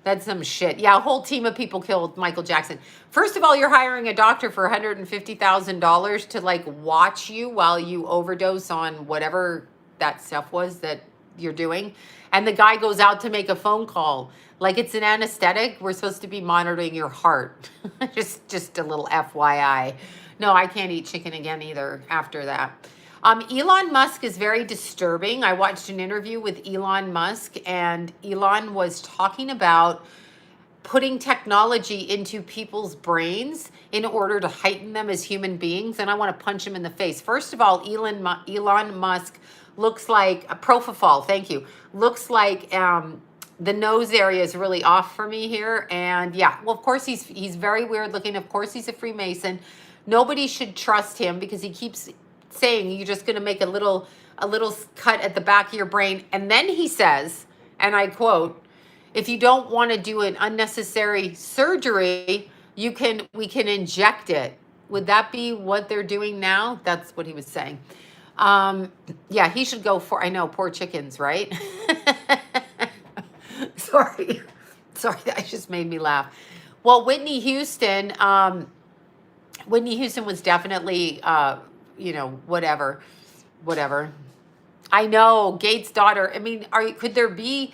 That's some shit. Yeah, a whole team of people killed Michael Jackson. First of all, you're hiring a doctor for $150,000 to like watch you while you overdose on whatever that stuff was that you're doing. And the guy goes out to make a phone call. Like it's an anesthetic. We're supposed to be monitoring your heart. just a little FYI. No, I can't eat chicken again either after that. Elon Musk is very disturbing. I watched an interview with Elon Musk, and Elon was talking about putting technology into people's brains in order to heighten them as human beings. And I want to punch him in the face. First of all, Elon Musk looks like a propofol. Thank you. Looks like the nose area is really off for me here. And yeah, well, of course he's very weird looking. Of course he's a Freemason. Nobody should trust him because he keeps saying you're just going to make a little cut at the back of your brain. And then he says, and I quote, if you don't want to do an unnecessary surgery, we can inject it. Would that be what they're doing now? That's what he was saying. Yeah, he should go for, I know, poor chickens, right? Sorry, that just made me laugh. Well, Whitney Houston was definitely, whatever. I know, Gates' daughter. I mean, could there be,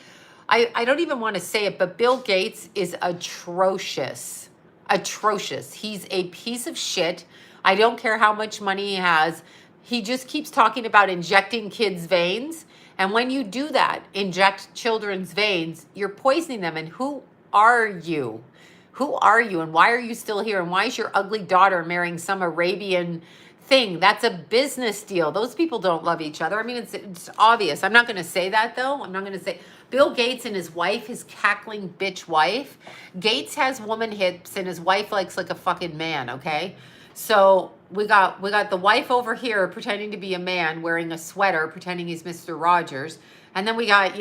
I don't even want to say it, but Bill Gates is atrocious. Atrocious. He's a piece of shit. I don't care how much money he has. He just keeps talking about injecting kids' veins. And when you do that, inject children's veins, you're poisoning them. And who are you? Who are you? And why are you still here? And why is your ugly daughter marrying some Arabian thing? That's a business deal. Those people don't love each other. I mean, it's obvious. I'm not going to say that, though. I'm not going to say Bill Gates and his wife, his cackling bitch wife. Gates has woman hips and his wife likes like a fucking man, okay? So we got the wife over here pretending to be a man wearing a sweater, pretending he's Mr. Rogers. And then we got,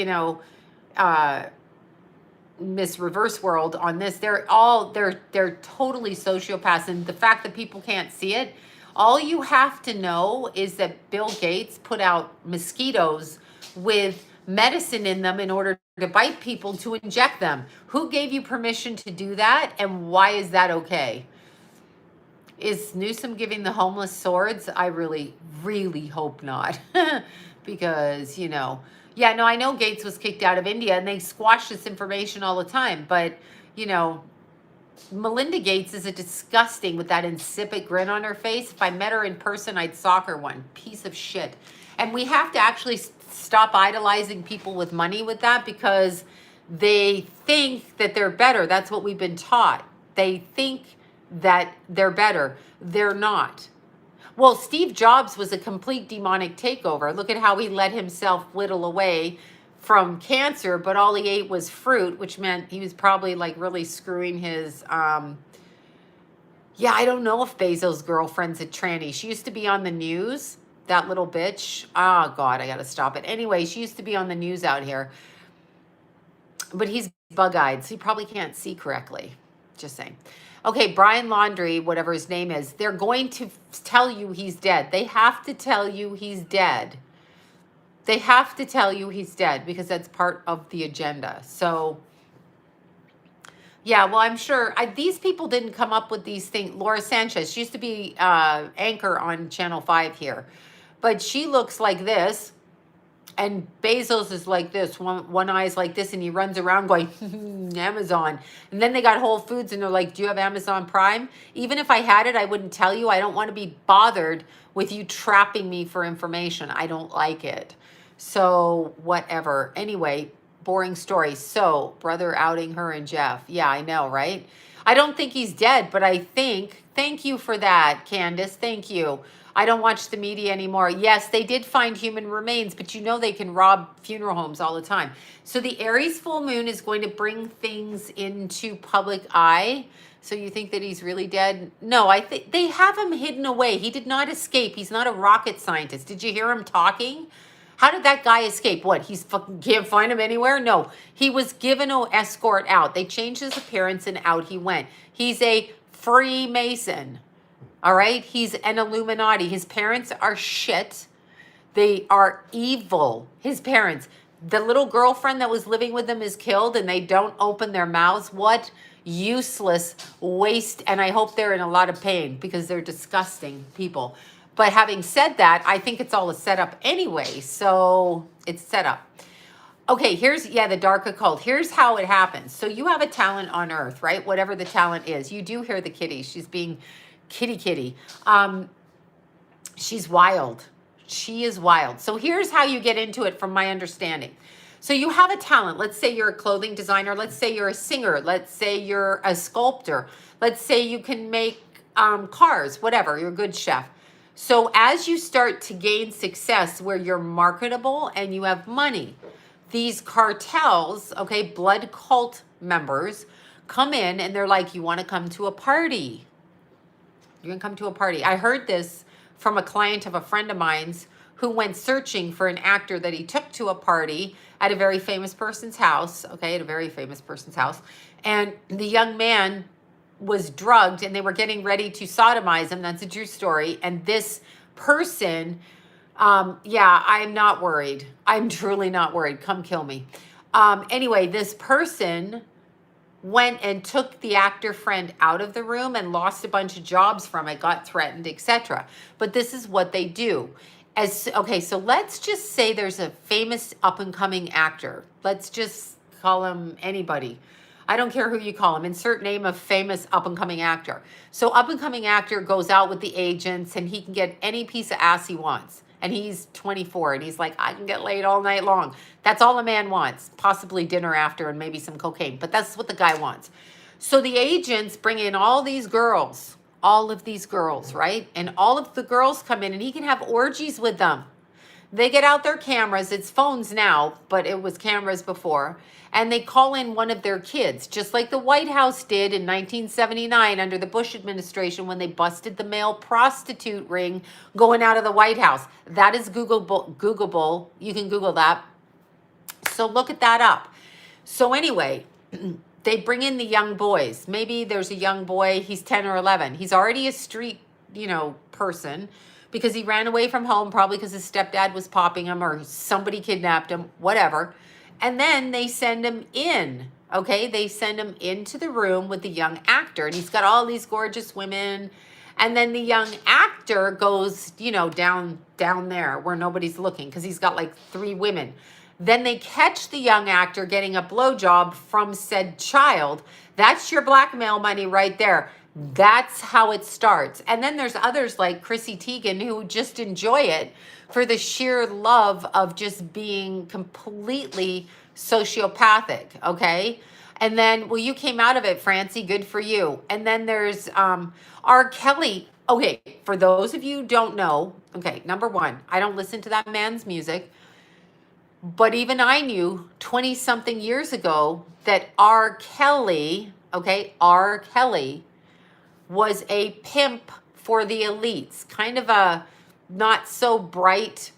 Miss Reverse World on this. They're totally sociopaths. And the fact that people can't see it, all you have to know is that Bill Gates put out mosquitoes with medicine in them in order to bite people to inject them. Who gave you permission to do that? And why is that okay? Is Newsom giving the homeless swords? I really, really hope not. Because, yeah, no, I know Gates was kicked out of India and they squash this information all the time. But, Melinda Gates is a disgusting with that insipid grin on her face. If I met her in person, I'd sock her one. Piece of shit. And we have to actually stop idolizing people with money with that because they think that they're better. That's what we've been taught. They think that they're better. They're not. Well, Steve Jobs was a complete demonic takeover. Look at how he let himself whittle away from cancer, but all he ate was fruit, which meant he was probably like really screwing his, I don't know if Bezos' girlfriend's a tranny. She used to be on the news, that little bitch. Oh God, I gotta stop it. Anyway, she used to be on the news out here, but he's bug-eyed, so he probably can't see correctly. Just saying. Okay, Brian Laundrie, whatever his name is, they're going to tell you he's dead. They have to tell you he's dead. They have to tell you he's dead because that's part of the agenda. So, yeah, well, I'm sure these people didn't come up with these things. Laura Sanchez, she used to be anchor on Channel 5 here. But she looks like this. And Bezos is like this, one eye is like this, and he runs around going, Amazon. And then they got Whole Foods, and they're like, do you have Amazon Prime? Even if I had it, I wouldn't tell you. I don't want to be bothered with you trapping me for information. I don't like it. So, whatever. Anyway, boring story. So, brother outing her and Jeff. Yeah, I know, right? I don't think he's dead, but I think, thank you for that, Candace. Thank you. I don't watch the media anymore. Yes, they did find human remains, but they can rob funeral homes all the time. So the Aries full moon is going to bring things into public eye. So you think that he's really dead? No, I think they have him hidden away. He did not escape. He's not a rocket scientist. Did you hear him talking? How did that guy escape? What, he's fucking can't find him anywhere? No, he was given an escort out. They changed his appearance and out he went. He's a Freemason. All right. He's an Illuminati. His parents are shit. They are evil. His parents. The little girlfriend that was living with them is killed and they don't open their mouths. What useless waste. And I hope they're in a lot of pain because they're disgusting people. But having said that, I think it's all a setup anyway. So it's set up. Okay, here's, yeah, the dark occult. Here's how it happens. So you have a talent on earth, right? Whatever the talent is. You do hear the kitty. She's being kitty. She's wild. She is wild. So here's how you get into it from my understanding. So you have a talent. Let's say you're a clothing designer. Let's say you're a singer. Let's say you're a sculptor. Let's say you can make cars, whatever. You're a good chef. So as you start to gain success where you're marketable and you have money, these cartels, okay, blood cult members come in and they're like, you want to come to a party? You're going to come to a party. I heard this from a client of a friend of mine's who went searching for an actor that he took to a party at a very famous person's house, okay, at a very famous person's house. And the young man was drugged and they were getting ready to sodomize him. That's a true story. And this person, yeah, I'm not worried. I'm truly not worried. Come kill me. Anyway, this person went and took the actor friend out of the room and lost a bunch of jobs from it, got threatened, etc. But this is what they do. Okay, so let's just say there's a famous up-and-coming actor. Let's just call him anybody. I don't care who you call him. Insert name of famous up-and-coming actor. So up-and-coming actor goes out with the agents and he can get any piece of ass he wants. And he's 24 and he's like, I can get laid all night long. That's all a man wants. Possibly dinner after and maybe some cocaine. But that's what the guy wants. So the agents bring in all these girls. All of these girls, right? And all of the girls come in and he can have orgies with them. They get out their cameras. It's phones now, but it was cameras before. And they call in one of their kids, just like the White House did in 1979 under the Bush administration when they busted the male prostitute ring going out of the White House. That is Googleable. You can Google that. So look at that up. So anyway, they bring in the young boys. Maybe there's a young boy, he's 10 or 11. He's already a street, person because he ran away from home, probably because his stepdad was popping him or somebody kidnapped him, whatever. And then they send him in, okay? They send him into the room with the young actor. And he's got all these gorgeous women. And then the young actor goes, down there where nobody's looking because he's got like 3 women. Then they catch the young actor getting a blowjob from said child. That's your blackmail money right there. That's how it starts. And then there's others like Chrissy Teigen who just enjoy it for the sheer love of just being completely sociopathic, okay? And then, well, you came out of it, Francie, good for you. And then there's R. Kelly. Okay, for those of you who don't know, okay, number one, I don't listen to that man's music. But even I knew 20-something years ago that R. Kelly, okay, R. Kelly was a pimp for the elites, kind of a not so bright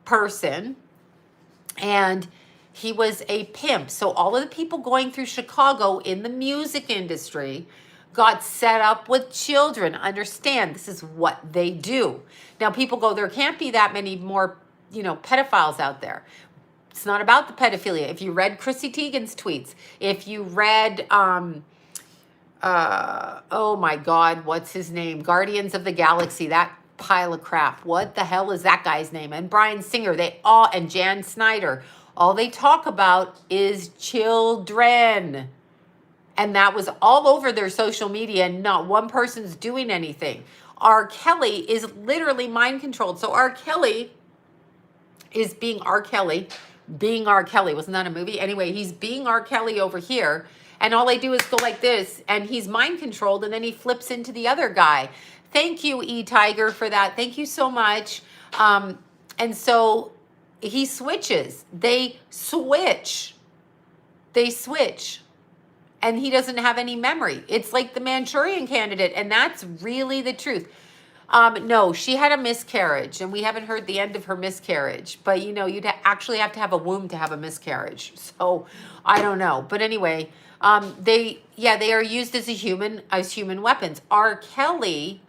person. And he was a pimp. So all of the people going through Chicago in the music industry got set up with children. Understand, this is what they do. Now people go, there can't be that many more pedophiles out there. It's not about the pedophilia. If you read Chrissy Teigen's tweets, if you read, oh my God, what's his name? Guardians of the Galaxy, that pile of crap. What the hell is that guy's name? And Bryan Singer, and Jan Snyder, all they talk about is children. And that was all over their social media and not one person's doing anything. R. Kelly is literally mind controlled. So R. Kelly is being R. Kelly. Wasn't that a movie? Anyway, he's being R. Kelly over here. And all they do is go like this. And he's mind controlled. And then he flips into the other guy. Thank you, E-Tiger, for that. Thank you so much. And so he switches. They switch. And he doesn't have any memory. It's like the Manchurian Candidate. And that's really the truth. No, she had a miscarriage, and we haven't heard the end of her miscarriage. But, you'd actually have to have a womb to have a miscarriage. So, I don't know. But anyway, they are used as human weapons. R. Kelly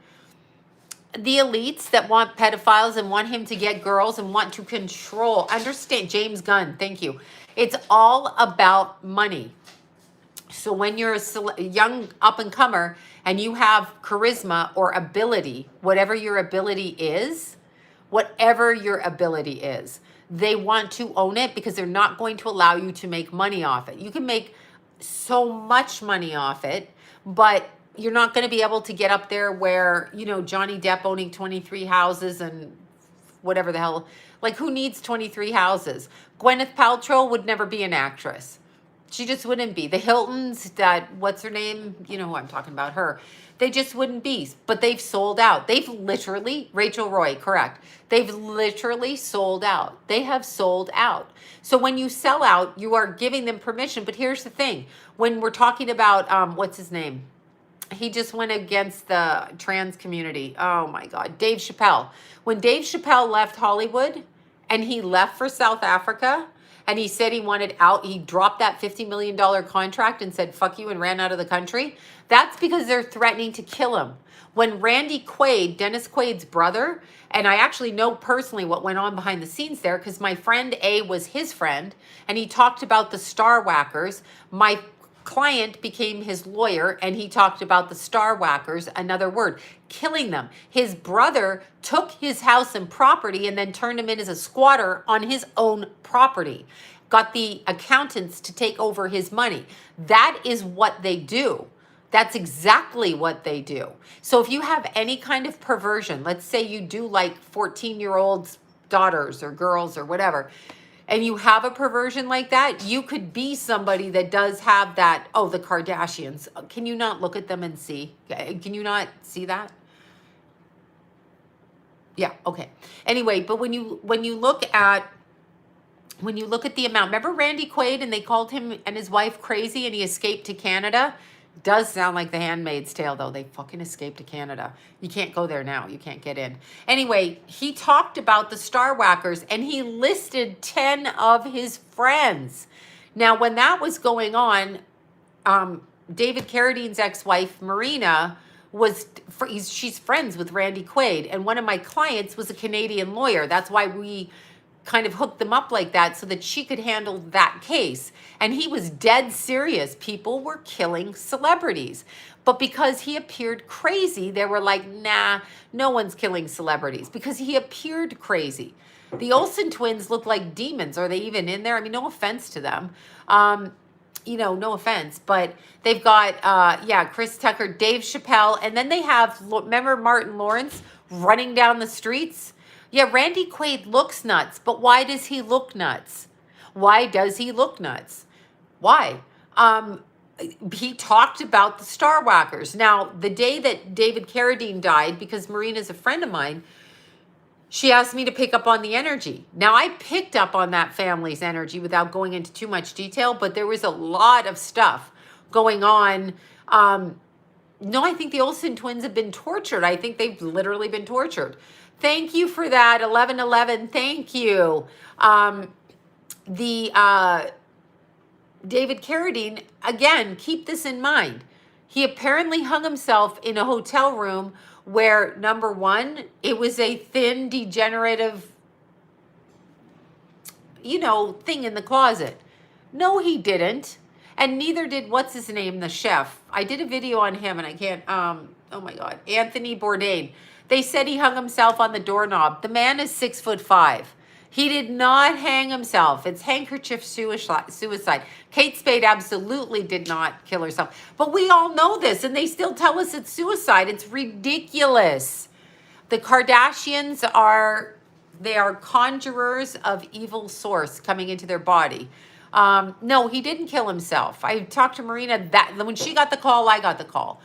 the elites that want pedophiles and want him to get girls and want to control. Understand, James Gunn, thank you. It's all about money. So when you're a young up-and-comer and you have charisma or ability, whatever your ability is, they want to own it because they're not going to allow you to make money off it. You can make so much money off it, but you're not going to be able to get up there where, you know, Johnny Depp owning 23 houses and whatever the hell. Like, who needs 23 houses? Gwyneth Paltrow would never be an actress. She just wouldn't be. The Hiltons, that, what's her name? You know who I'm talking about, her. They just wouldn't be. But they've sold out. They've literally, Rachel Roy, correct. They've literally sold out. They have sold out. So when you sell out, you are giving them permission. But here's the thing. When we're talking about, what's his name? He just went against the trans community. Oh my God. Dave Chappelle. When Dave Chappelle left Hollywood and he left for South Africa and he said he wanted out, he dropped that $50 million contract and said, fuck you, and ran out of the country. That's because they're threatening to kill him. When Randy Quaid, Dennis Quaid's brother, and I actually know personally what went on behind the scenes there because my friend A was his friend and he talked about the Star Whackers. My client became his lawyer and he talked about the Star Whackers, another word, killing them. His brother took his house and property and then turned him in as a squatter on his own property. Got the accountants to take over his money. That is what they do. That's exactly what they do. So if you have any kind of perversion, let's say you do like 14-year-olds, daughters or girls or whatever, and you have a perversion like that, you could be somebody that does have that. Oh, the Kardashians. Can you not look at them and see? Can you not see that? Yeah, okay. Anyway, but when you look at the amount, remember Randy Quaid and they called him and his wife crazy and he escaped to Canada? Does sound like The Handmaid's Tale, though. They fucking escaped to Canada. You can't go there now. You can't get in. Anyway, he talked about the Star Whackers, and he listed 10 of his friends. Now, when that was going on, David Carradine's ex-wife, Marina, she's friends with Randy Quaid, and one of my clients was a Canadian lawyer. That's why we kind of hooked them up like that so that she could handle that case. And he was dead serious. People were killing celebrities. But because he appeared crazy, they were like, nah, no one's killing celebrities because he appeared crazy. The Olsen twins look like demons. Are they even in there? I mean, no offense to them. You know, no offense, but they've got, Chris Tucker, Dave Chappelle, and then they have, remember Martin Lawrence running down the streets? Yeah, Randy Quaid looks nuts, but why does he look nuts? Why does he look nuts? Why? He talked about the Star Whackers. Now, the day that David Carradine died, because Marina's a friend of mine, she asked me to pick up on the energy. Now, I picked up on that family's energy without going into too much detail, but there was a lot of stuff going on. No, I think the Olsen twins have been tortured. I think they've literally been tortured. Thank you for that, 1111. Thank you. David Carradine, again, keep this in mind. He apparently hung himself in a hotel room where, number one, it was a thin, degenerative, thing in the closet. No, he didn't. And neither did, what's his name, the chef. I did a video on him and I can't, oh my God, Anthony Bourdain. They said he hung himself on the doorknob. The man is 6'5". He did not hang himself. It's handkerchief suicide. Kate Spade absolutely did not kill herself. But we all know this, and they still tell us it's suicide. It's ridiculous. The Kardashians are conjurers of evil source coming into their body. No, he didn't kill himself. I talked to Marina when she got the call, I got the call.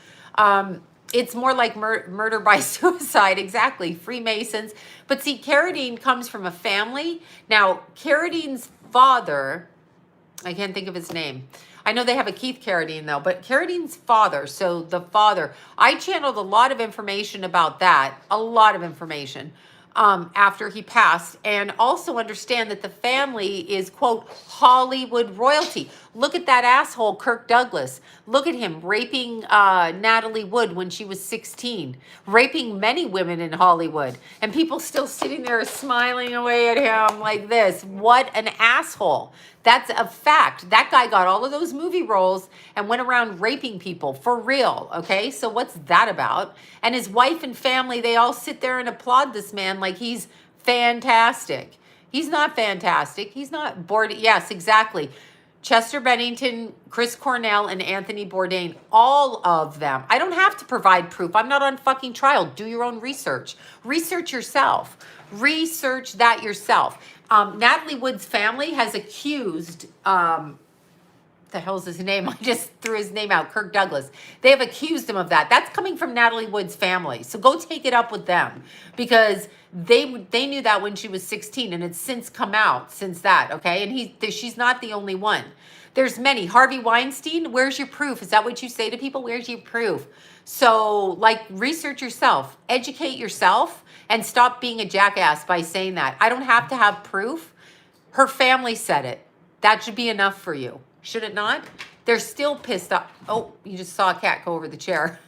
It's more like murder by suicide, exactly, Freemasons. But see, Carradine comes from a family. Now, Carradine's father, I can't think of his name. I know they have a Keith Carradine, though, but Carradine's father, so the father, I channeled a lot of information about that, a lot of information. after he passed. And also understand that the family is, quote, Hollywood royalty. Look at that asshole, Kirk Douglas. Look at him raping Natalie Wood when she was 16, raping many women in Hollywood. And people still sitting there smiling away at him like this. What an asshole. That's a fact. That guy got all of those movie roles and went around raping people for real. Okay, so what's that about? And his wife and family, they all sit there and applaud this man like he's fantastic. He's not fantastic. He's not bored. Yes, exactly. Chester Bennington, Chris Cornell, and Anthony Bourdain, all of them. I don't have to provide proof. I'm not on fucking trial. Do your own research. Research yourself. Research that yourself. Natalie Wood's family has accused, the hell's his name? I just threw his name out, Kirk Douglas. They have accused him of that. That's coming from Natalie Wood's family. So go take it up with them because they knew that when she was 16 and it's since come out since that, okay? And she's not the only one. There's many. Harvey Weinstein, where's your proof? Is that what you say to people? Where's your proof? So, like, research yourself, educate yourself, and stop being a jackass by saying that. I don't have to have proof. Her family said it. That should be enough for you. Should it not? They're still pissed off. Oh, you just saw a cat go over the chair.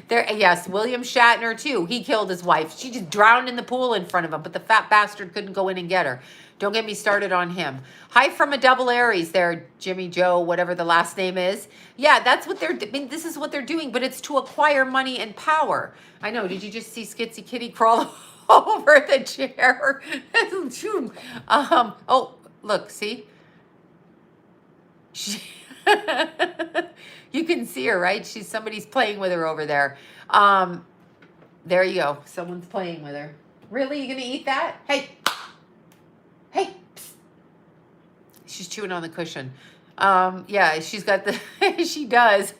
Yes, William Shatner, too. He killed his wife. She just drowned in the pool in front of him, but the fat bastard couldn't go in and get her. Don't get me started on him. Hi from a double Aries there, Jimmy Joe, whatever the last name is. Yeah, that's what they're, I mean, this is what they're doing, but it's to acquire money and power. I know, did you just see Skitsy Kitty crawl over the chair? Oh, look, see? You can see her, right? Somebody's playing with her over there. There you go. Someone's playing with her. Really? You gonna eat that? Hey. Hey. Psst. She's chewing on the cushion. Yeah, she's got the, she does.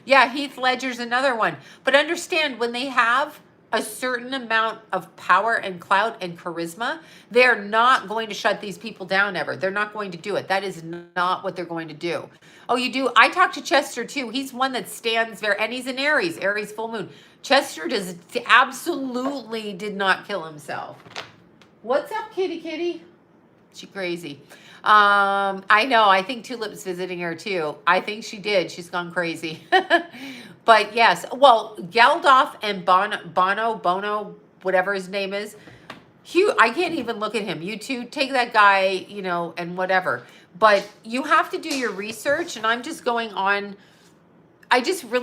Yeah, Heath Ledger's another one. But understand, when they have a certain amount of power and clout and charisma, they're not going to shut these people down ever. They're not going to do it. That is not what they're going to do. Oh, you do? I talked to Chester too. He's one that stands there, and he's an Aries full moon. Chester absolutely did not kill himself. What's up, kitty kitty? She crazy. I know. I think Tulip's visiting her too. I think she did. She's gone crazy. But yes, well, Geldof and Bono, whatever his name is, Hugh, I can't even look at him. You two, take that guy, you know, and whatever. But you have to do your research, and I'm just really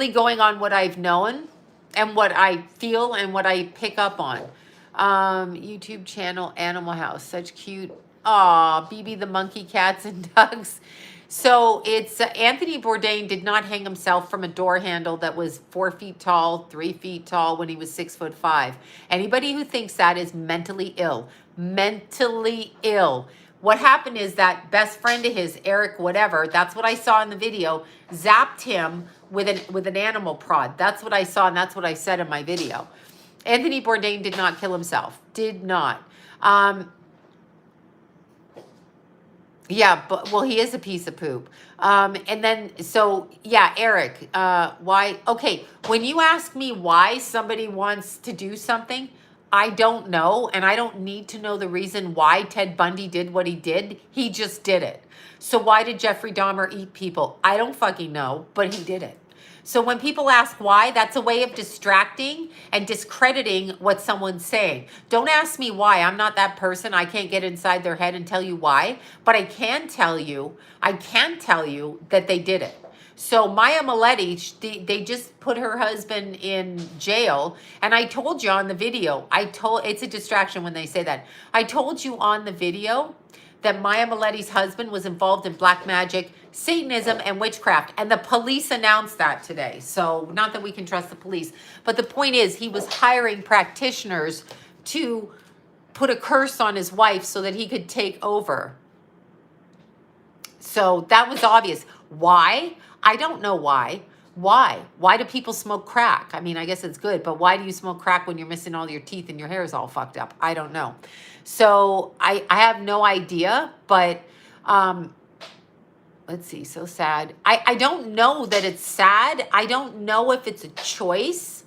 going on what I've known and what I feel and what I pick up on. YouTube channel, Animal House, such cute. Aw, BB the monkey, cats and dogs. So it's Anthony Bourdain did not hang himself from a door handle that was 4 feet tall, 3 feet tall when he was 6'5". Anybody who thinks that is mentally ill. Mentally ill. What happened is that best friend of his, Eric whatever, that's what I saw in the video, zapped him with an animal prod. That's what I saw, and that's what I said in my video. Anthony Bourdain did not kill himself. Did not. Yeah, but, well, he is a piece of poop. And then, so, yeah, Eric, why? Okay, when you ask me why somebody wants to do something, I don't know, and I don't need to know the reason why Ted Bundy did what he did. He just did it. So why did Jeffrey Dahmer eat people? I don't fucking know, but he did it. So when people ask why, that's a way of distracting and discrediting what someone's saying. Don't ask me why. I'm not that person. I can't get inside their head and tell you why, but I can tell you that they did it. So Maya Miletti, they just put her husband in jail, and I told you on the video, it's a distraction when they say that. I told you on the video that Maya Miletti's husband was involved in black magic, Satanism, and witchcraft. And the police announced that today. So not that we can trust the police. But the point is, he was hiring practitioners to put a curse on his wife so that he could take over. So that was obvious. Why? I don't know why. Why? Why do people smoke crack? I mean, I guess it's good, but why do you smoke crack when you're missing all your teeth and your hair is all fucked up? I don't know. So I have no idea, but let's see, so sad. I don't know that it's sad. I don't know if it's a choice.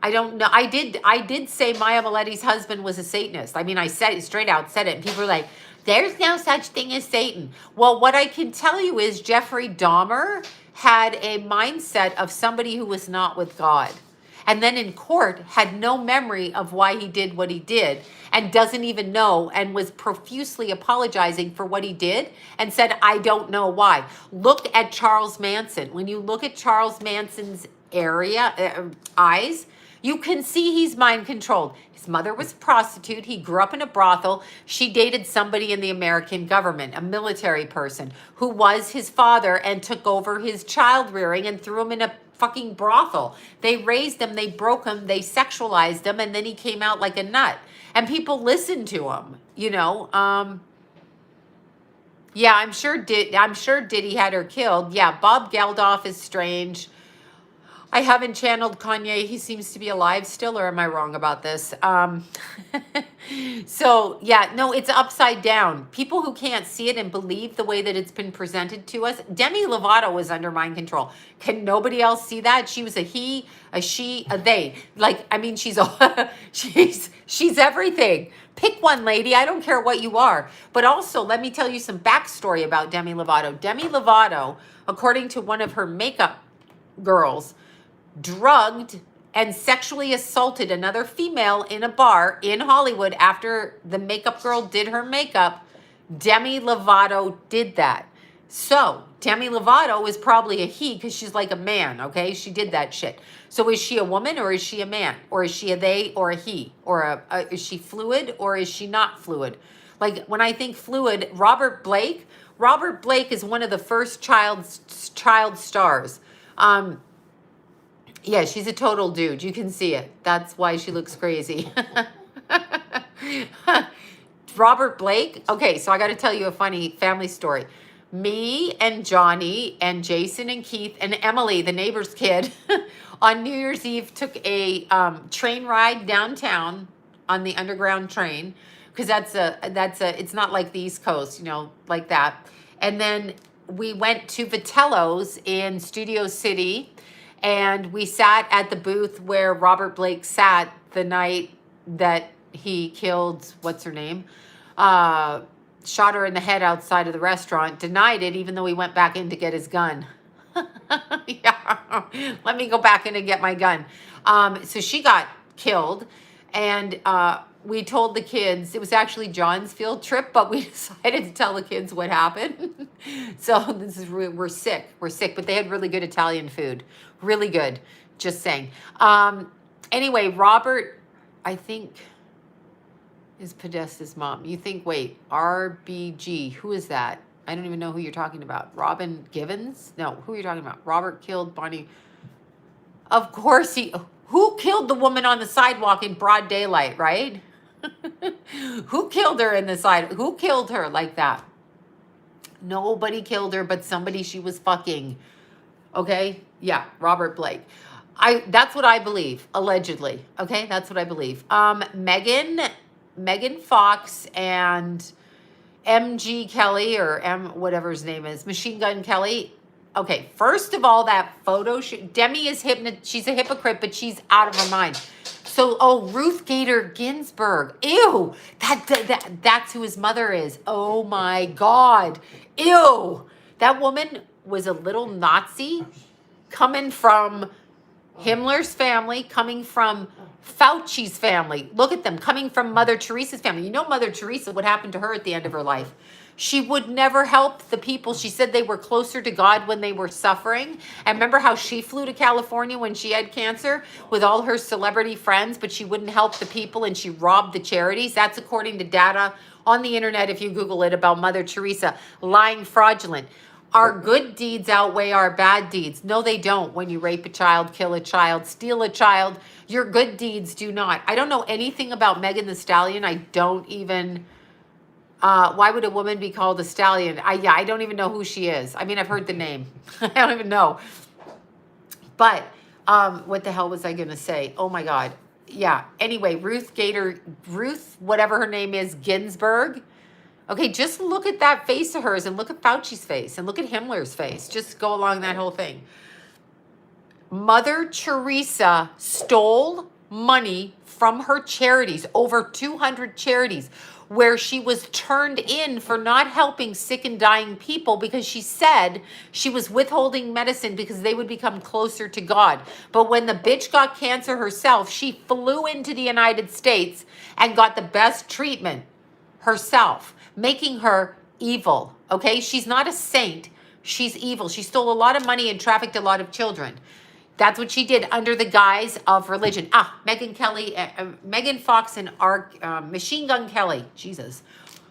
I don't know. I did say Maya Miletti's husband was a Satanist. I mean, I said it straight out, said it. And people were like, there's no such thing as Satan. Well, what I can tell you is Jeffrey Dahmer had a mindset of somebody who was not with God. And then in court had no memory of why he did what he did and doesn't even know and was profusely apologizing for what he did and said, I don't know why. Look at Charles Manson. When you look at Charles Manson's eyes, you can see he's mind controlled. His mother was a prostitute. He grew up in a brothel. She dated somebody in the American government, a military person who was his father and took over his child rearing and threw him in a fucking brothel. They raised him, they broke him, they sexualized him, and then he came out like a nut. And people listened to him, you know. Yeah, I'm sure Diddy had her killed. Yeah, Bob Geldof is strange. I haven't channeled Kanye. He seems to be alive still, or am I wrong about this? So, yeah, no, it's upside down. People who can't see it and believe the way that it's been presented to us. Demi Lovato was under mind control. Can nobody else see that? She was a he, a she, a they. Like, I mean, she's she's everything. Pick one, lady. I don't care what you are. But also, let me tell you some backstory about Demi Lovato. Demi Lovato, according to one of her makeup girls, drugged and sexually assaulted another female in a bar in Hollywood after the makeup girl did her makeup. Demi Lovato did that. So Demi Lovato is probably a he because she's like a man, okay? She did that shit. So is she a woman or is she a man? Or is she a they or a he? Or is she fluid or is she not fluid? Like when I think fluid, Robert Blake is one of the first child stars. Yeah, she's a total dude. You can see it. That's why she looks crazy. Robert Blake. Okay, so I got to tell you a funny family story. Me and Johnny and Jason and Keith and Emily, the neighbor's kid, on New Year's Eve took a train ride downtown on the underground train because it's not like the East Coast, you know, like that. And then we went to Vitello's in Studio City. And we sat at the booth where Robert Blake sat the night that he killed, what's her name? Shot her in the head outside of the restaurant. Denied it, even though he went back in to get his gun. Yeah, let me go back in and get my gun. So she got killed. And we told the kids, it was actually John's field trip, but we decided to tell the kids what happened. So we're sick, but they had really good Italian food. Really good, just saying. Anyway, Robert, I think, is Podesta's mom. You think, wait, RBG, who is that? I don't even know who you're talking about. Robin Givens? No, who are you talking about? Robert killed Bonnie. Of course who killed the woman on the sidewalk in broad daylight, right? Who killed her who killed her like that? Nobody killed her but somebody she was fucking. Okay? Yeah, Robert Blake. That's what I believe, allegedly. Okay? That's what I believe. Megan Fox and MG Kelly, or whatever his name is, Machine Gun Kelly. Okay, first of all, that photo Demi is she's a hypocrite, but she's out of her mind. So, Ruth Gator Ginsburg. Ew. That's who his mother is. Oh my God. Ew. That woman was a little Nazi coming from Himmler's family, coming from Fauci's family. Look at them, coming from Mother Teresa's family. You know Mother Teresa, what happened to her at the end of her life? She would never help the people. She said they were closer to God when they were suffering. And remember how she flew to California when she had cancer with all her celebrity friends, but she wouldn't help the people and she robbed the charities? That's according to data on the internet, if you Google it, about Mother Teresa, lying fraudulent. Our good deeds outweigh our bad deeds. No, they don't. When you rape a child, kill a child, steal a child, your good deeds do not. I don't know anything about Megan Thee Stallion. I don't even... why would a woman be called a stallion? I don't even know who she is. I mean, I've heard the name. I don't even know. But what the hell was I going to say? Oh, my God. Yeah. Anyway, Ruth, whatever her name is, Ginsburg. Okay, just look at that face of hers and look at Fauci's face and look at Himmler's face. Just go along that whole thing. Mother Teresa stole money from her charities, over 200 charities, where she was turned in for not helping sick and dying people because she said she was withholding medicine because they would become closer to God. But when the bitch got cancer herself, she flew into the United States and got the best treatment herself, making her evil. Okay, she's not a saint, she's evil. She stole a lot of money and trafficked a lot of children. That's what she did under the guise of religion. Megan Kelly, Megan Fox and Machine Gun Kelly. Jesus.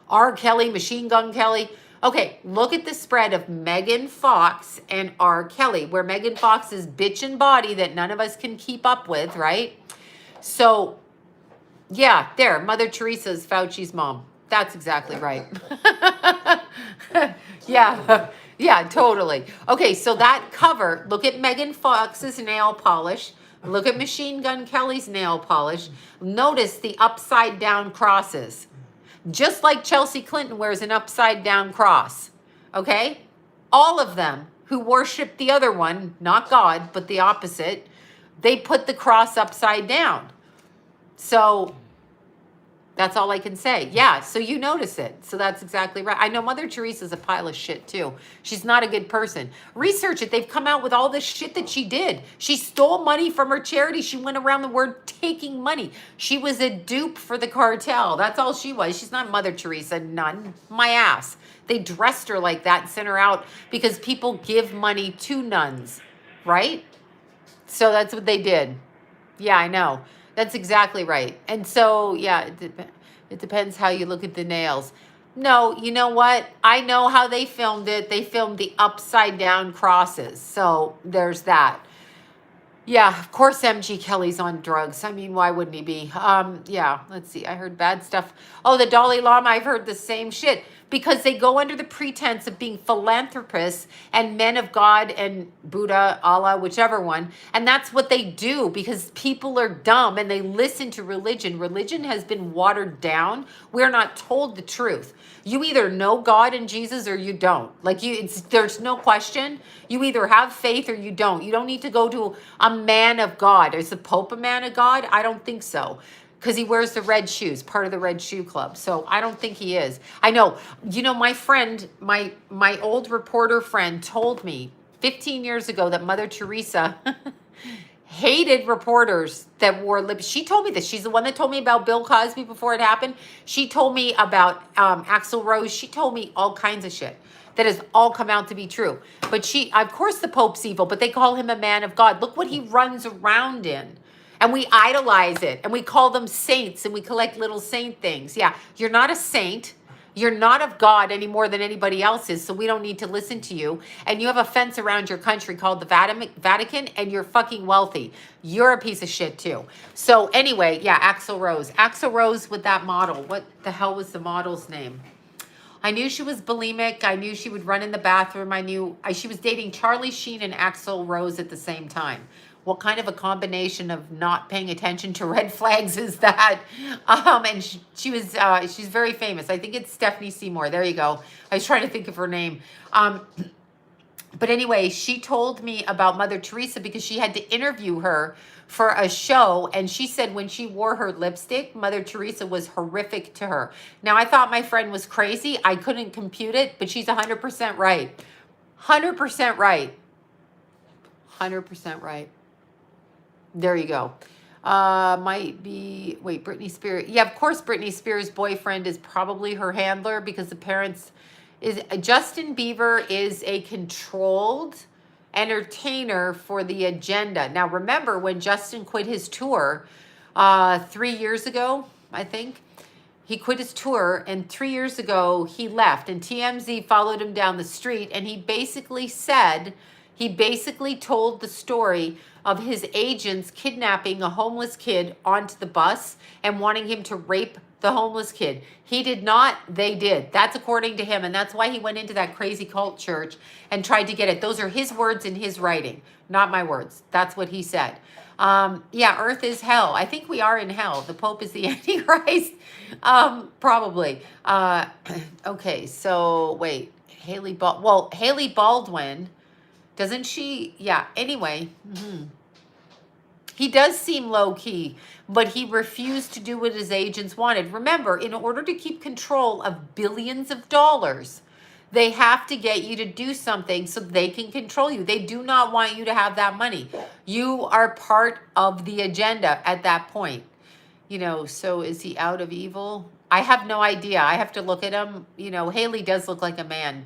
R. Kelly, Machine Gun Kelly. Okay, look at the spread of Megan Fox and R. Kelly, where Megan Fox's bitchin' body that none of us can keep up with, right? So, yeah, there, Mother Teresa's Fauci's mom. That's exactly right. Yeah. Yeah, totally. Okay, so that cover, look at Megan Fox's nail polish. Look at Machine Gun Kelly's nail polish. Notice the upside down crosses. Just like Chelsea Clinton wears an upside down cross. Okay? All of them who worship the other one, not God, but the opposite, they put the cross upside down. So that's all I can say. Yeah, so you notice it. So that's exactly right. I know Mother Teresa's a pile of shit too. She's not a good person. Research it. They've come out with all this shit that she did. She stole money from her charity. She went around the world taking money. She was a dupe for the cartel. That's all she was. She's not Mother Teresa, none. My ass. They dressed her like that and sent her out because people give money to nuns, right? So that's what they did. Yeah, I know. That's exactly right. And so, yeah, it depends how you look at the nails. No, you know what? I know how they filmed it. They filmed the upside down crosses. So there's that. Yeah, of course MG Kelly's on drugs. I mean, why wouldn't he be? Yeah, let's see. I heard bad stuff. Oh, the Dalai Lama, I've heard the same shit. Because they go under the pretense of being philanthropists and men of God and Buddha, Allah, whichever one. And that's what they do because people are dumb and they listen to religion. Religion has been watered down. We're not told the truth. You either know God and Jesus or you don't. Like there's no question. You either have faith or you don't. You don't need to go to a man of God. Is the Pope a man of God? I don't think so. Because he wears the red shoes, part of the Red Shoe Club. So I don't think he is. I know, you know, my friend, my old reporter friend told me 15 years ago that Mother Teresa hated reporters that wore lips. She told me this. She's the one that told me about Bill Cosby before it happened. She told me about Axl Rose. She told me all kinds of shit that has all come out to be true. But of course the Pope's evil, but they call him a man of God. Look what he runs around in. And we idolize it. And we call them saints. And we collect little saint things. Yeah, you're not a saint. You're not of God any more than anybody else is. So we don't need to listen to you. And you have a fence around your country called the Vatican. And you're fucking wealthy. You're a piece of shit too. So anyway, yeah, Axl Rose. Axl Rose with that model. What the hell was the model's name? I knew she was bulimic. I knew she would run in the bathroom. I knew she was dating Charlie Sheen and Axl Rose at the same time. What kind of a combination of not paying attention to red flags is that? And she's very famous. I think it's Stephanie Seymour. There you go. I was trying to think of her name. But anyway, she told me about Mother Teresa because she had to interview her for a show. And she said when she wore her lipstick, Mother Teresa was horrific to her. Now, I thought my friend was crazy. I couldn't compute it, but she's 100% right. 100% right. 100% right. There you go. Might be, wait, Britney Spears. Yeah, of course Britney Spears' boyfriend is probably her handler because the parents Justin Bieber is a controlled entertainer for the agenda. Now, remember when Justin quit his tour 3 years ago, I think? He quit his tour, and 3 years ago, he left. And TMZ followed him down the street, and he basically told the story of his agents kidnapping a homeless kid onto the bus and wanting him to rape the homeless kid. He did not, they did. That's according to him, and that's why he went into that crazy cult church and tried to get it. Those are his words in his writing, not my words. That's what he said. Yeah, earth is hell. I think we are in hell. The Pope is the Antichrist. Probably. Okay, so wait. Haley Baldwin, doesn't she? Yeah, anyway. He does seem low key, but he refused to do what his agents wanted. Remember, in order to keep control of billions of dollars, they have to get you to do something so they can control you. They do not want you to have that money. You are part of the agenda at that point. You know, so is he out of evil? I have no idea. I have to look at him. You know, Haley does look like a man.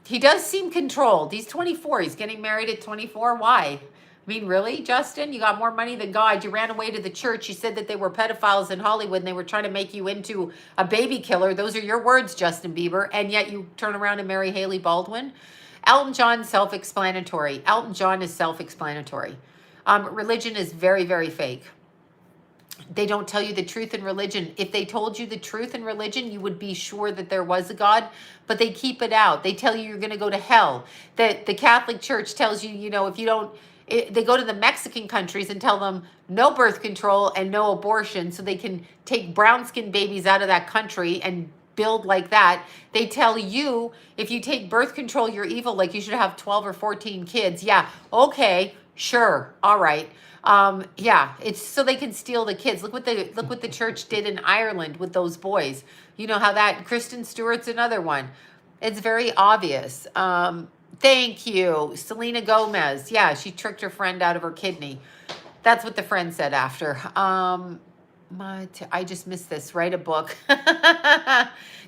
He does seem controlled. He's 24. He's getting married at 24. Why? I mean, really, Justin? You got more money than God. You ran away to the church. You said that they were pedophiles in Hollywood and they were trying to make you into a baby killer. Those are your words, Justin Bieber. And yet you turn around and marry Haley Baldwin. Elton John, self-explanatory. Elton John is self-explanatory. Religion is very, very fake. They don't tell you the truth in religion. If they told you the truth in religion, you would be sure that there was a God, but they keep it out. They tell you you're going to go to hell. That the Catholic Church tells you, you know, if you don't, they go to the Mexican countries and tell them no birth control and no abortion so they can take brown-skinned babies out of that country and build like that. They tell you if you take birth control, you're evil, like you should have 12 or 14 kids. Yeah, okay, sure, all right. Yeah, it's so they can steal the kids. Look what the church did in Ireland with those boys. You know how that Kristen Stewart's another one. It's very obvious. Thank you, Selena Gomez. Yeah, she tricked her friend out of her kidney. That's what the friend said after. I just missed this. Write a book.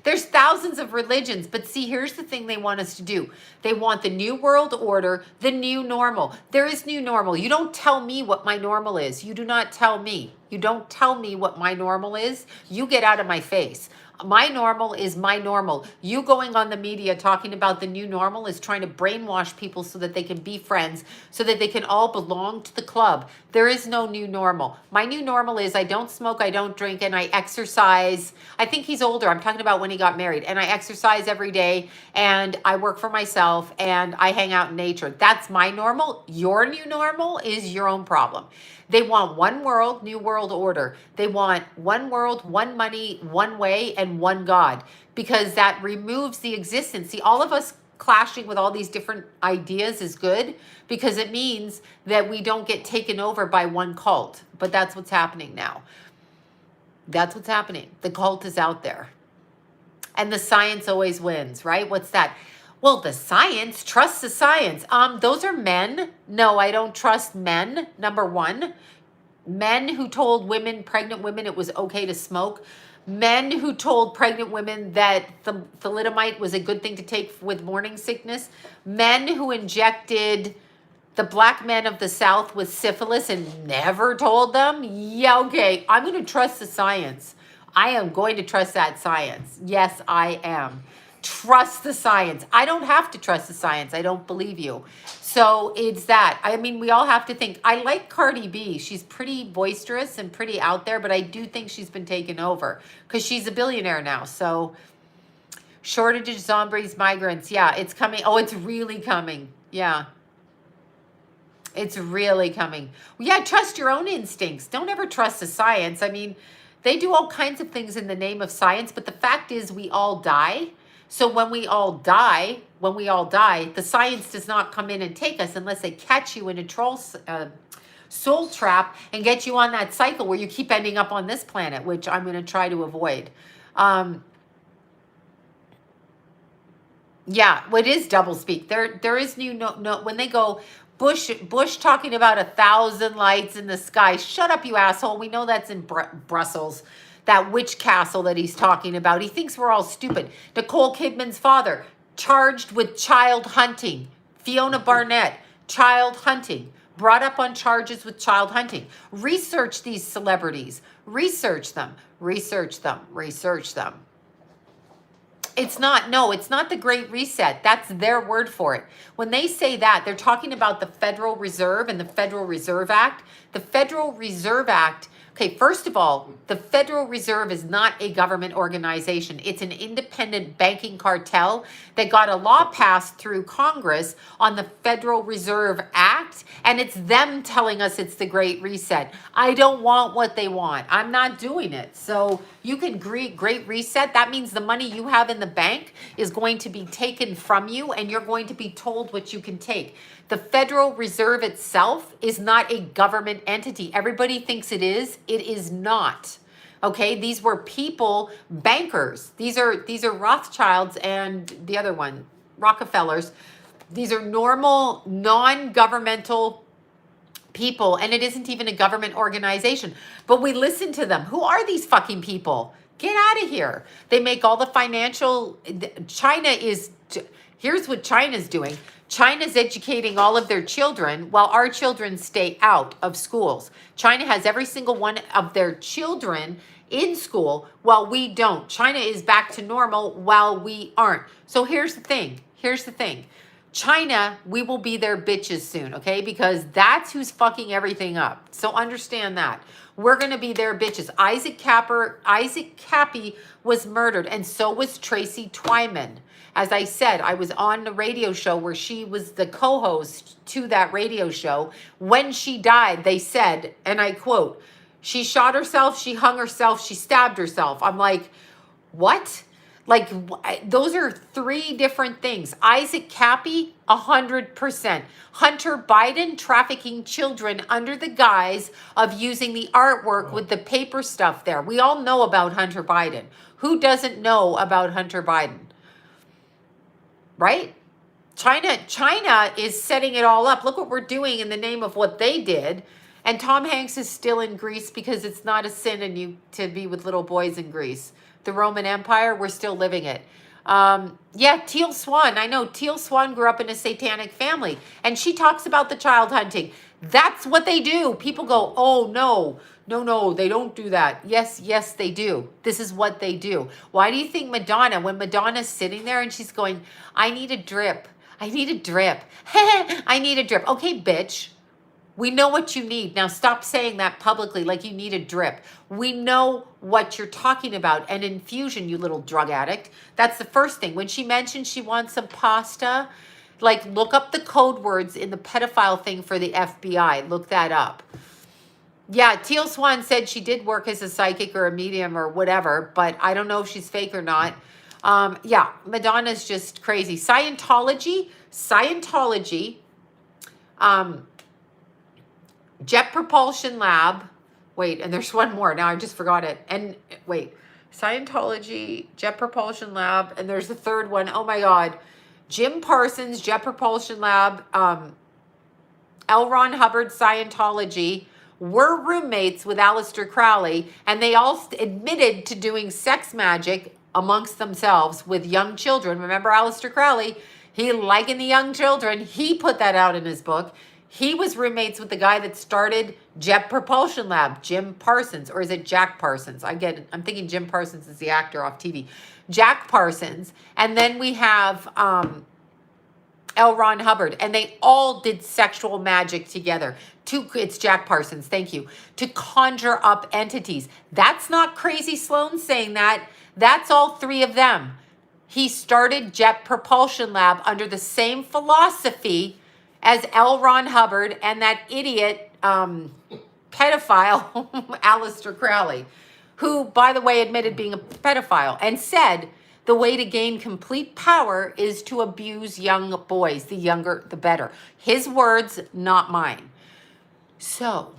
There's thousands of religions, but see, here's the thing they want us to do. They want the new world order, the new normal. There is new normal. You don't tell me what my normal is. You do not tell me. You don't tell me what my normal is. You get out of my face. My normal is my normal. You going on the media talking about the new normal is trying to brainwash people so that they can be friends, so that they can all belong to the club. There is no new normal. My new normal is I don't smoke, I don't drink, and I exercise. I think he's older. I'm talking about when he got married. And I exercise every day, and I work for myself, and I hang out in nature. That's my normal. Your new normal is your own problem. They want one world, new world order. They want one world, one money, one way, and one God, because that removes the existence. See, all of us clashing with all these different ideas is good because it means that we don't get taken over by one cult. But that's what's happening now. That's what's happening. The cult is out there. And the science always wins, right? What's that? Well, the science, trust the science. Those are men. No, I don't trust men, number one. Men who told women, pregnant women, it was okay to smoke. Men who told pregnant women that the thalidomide was a good thing to take with morning sickness. Men who injected the black men of the South with syphilis and never told them. Yeah, okay, I'm going to trust the science. I am going to trust that science. Yes, I am. Trust the science. I don't have to trust the science. I don't believe you. So it's that. I mean, we all have to think. I like Cardi B. She's pretty boisterous and pretty out there, but I do think she's been taken over because she's a billionaire now. So shortage of zombies, migrants. Yeah, it's coming. Oh, it's really coming. Yeah. It's really coming. Yeah, trust your own instincts. Don't ever trust the science. I mean, they do all kinds of things in the name of science, but the fact is we all die. So when we all die, the science does not come in and take us unless they catch you in a soul trap and get you on that cycle where you keep ending up on this planet, which I'm going to try to avoid. Yeah, what is doublespeak? There is new no when they go Bush talking about 1,000 lights in the sky. Shut up, you asshole. We know that's in Brussels. That witch castle that he's talking about. He thinks we're all stupid. Nicole Kidman's father, charged with child hunting. Fiona Barnett, child hunting. Brought up on charges with child hunting. Research these celebrities. Research them. Research them. Research them. It's not the Great Reset. That's their word for it. When they say that, they're talking about the Federal Reserve and the Federal Reserve Act. The Federal Reserve Act, Okay, first of all, the Federal Reserve is not a government organization. It's an independent banking cartel that got a law passed through Congress on the Federal Reserve Act, and it's them telling us it's the Great Reset. I don't want what they want. I'm not doing it. So you can Great Reset. That means the money you have in the bank is going to be taken from you, and you're going to be told what you can take. The Federal Reserve itself is not a government entity. Everybody thinks it is. It is not. Okay, these were people, bankers. These are Rothschilds and the other one, Rockefellers. These are normal, non-governmental people, and it isn't even a government organization. But we listen to them. Who are these fucking people? Get out of here. They make all the financial. China is. Here's what China's doing. China's educating all of their children while our children stay out of schools. China has every single one of their children in school while we don't. China is back to normal while we aren't. So here's the thing. China, we will be their bitches soon, okay? Because that's who's fucking everything up. So understand that. We're going to be their bitches. Isaac Cappy was murdered, and so was Tracy Twyman. As I said, I was on the radio show where she was the co-host to that radio show. When she died, they said, and I quote, she shot herself, she hung herself, she stabbed herself. I'm like, what? Like, those are three different things. Isaac Cappy, 100%. Hunter Biden trafficking children under the guise of using the artwork with the paper stuff there. We all know about Hunter Biden. Who doesn't know about Hunter Biden? Right? China is setting it all up. Look what we're doing in the name of what they did. And Tom Hanks is still in Greece because it's not a sin in you to be with little boys in Greece. The Roman Empire, we're still living it. Yeah, Teal Swan. I know Teal Swan grew up in a satanic family. And she talks about the child hunting. That's what they do. People go, oh, no, they don't do that. Yes, they do. This is what they do. Why do you think Madonna, when Madonna's sitting there and she's going, I need a drip. I need a drip. I need a drip. Okay, bitch. We know what you need. Now stop saying that publicly like you need a drip. We know what you're talking about. An infusion, you little drug addict. That's the first thing. When she mentioned she wants some pasta, like look up the code words in the pedophile thing for the FBI. Look that up. Yeah, Teal Swan said she did work as a psychic or a medium or whatever, but I don't know if she's fake or not. Yeah, Madonna's just crazy. Scientology, Jet Propulsion Lab. Wait, and there's one more. Now I just forgot it. And wait, Scientology, Jet Propulsion Lab, and there's a third one. Oh my God. Jim Parsons, Jet Propulsion Lab, L. Ron Hubbard, Scientology, were roommates with Aleister Crowley, and they all admitted to doing sex magic amongst themselves with young children. Remember Aleister Crowley? He liking the young children. He put that out in his book. He was roommates with the guy that started Jet Propulsion Lab, Jim Parsons, or is it Jack Parsons? I'm thinking Jim Parsons is the actor off TV. Jack Parsons. And then we have L. Ron Hubbard, and they all did sexual magic together. It's Jack Parsons, thank you. To conjure up entities. That's not crazy Sloan saying that. That's all three of them. He started Jet Propulsion Lab under the same philosophy as L. Ron Hubbard and that idiot pedophile, Aleister Crowley, who, by the way, admitted being a pedophile and said the way to gain complete power is to abuse young boys. The younger, the better. His words, not mine. So,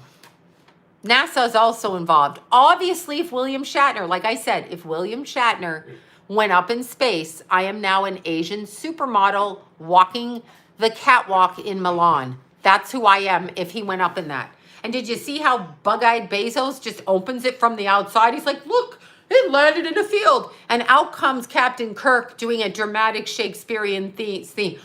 NASA is also involved. Obviously, if William Shatner, like I said, if William Shatner went up in space, I am now an Asian supermodel walking the catwalk in Milan. That's who I am if he went up in that. And did you see how bug-eyed Bezos just opens it from the outside? He's like, look, it landed in a field. And out comes Captain Kirk doing a dramatic Shakespearean theme.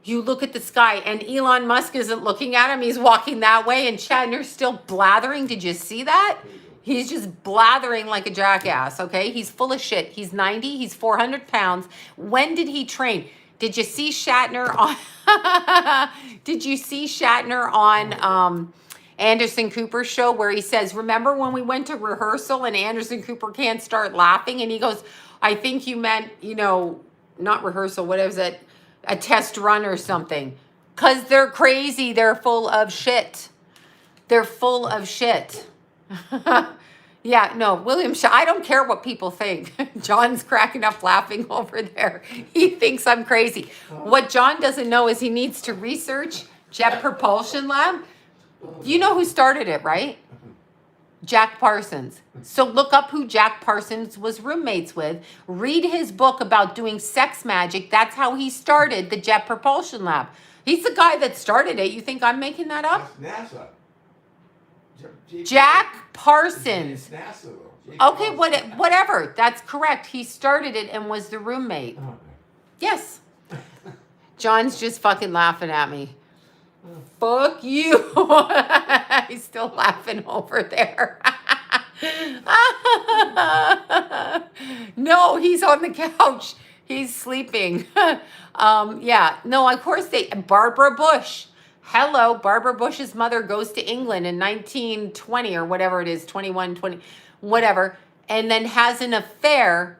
You look at the sky, and Elon Musk isn't looking at him. He's walking that way, and Shatner's still blathering. Did you see that? He's just blathering like a jackass, okay? He's full of shit. He's 90. He's 400 pounds. When did he train? Did you see Shatner on... Did you see Shatner on Anderson Cooper's show where he says, remember when we went to rehearsal and Anderson Cooper can't start laughing? And he goes, I think you meant, you know, not rehearsal, what is it? A test run or something. Because they're crazy. They're full of shit. They're full of shit. Yeah, no, William Shaw, I don't care what people think. John's cracking up laughing over there. He thinks I'm crazy. What John doesn't know is he needs to research Jet Propulsion Lab. You know who started it, right? Jack Parsons. So look up who Jack Parsons was roommates with. Read his book about doing sex magic. That's how he started the Jet Propulsion Lab. He's the guy that started it. You think I'm making that up? That's NASA. Jack Parsons. It's NASA, though. Okay, whatever. That's correct. He started it and was the roommate. Oh. Yes. John's just fucking laughing at me. Fuck you. He's still laughing over there. No, he's on the couch. He's sleeping. Yeah. No, of course Barbara Bush. Hello, Barbara Bush's mother goes to England in 1920 or whatever it is, 21, 20, whatever, and then has an affair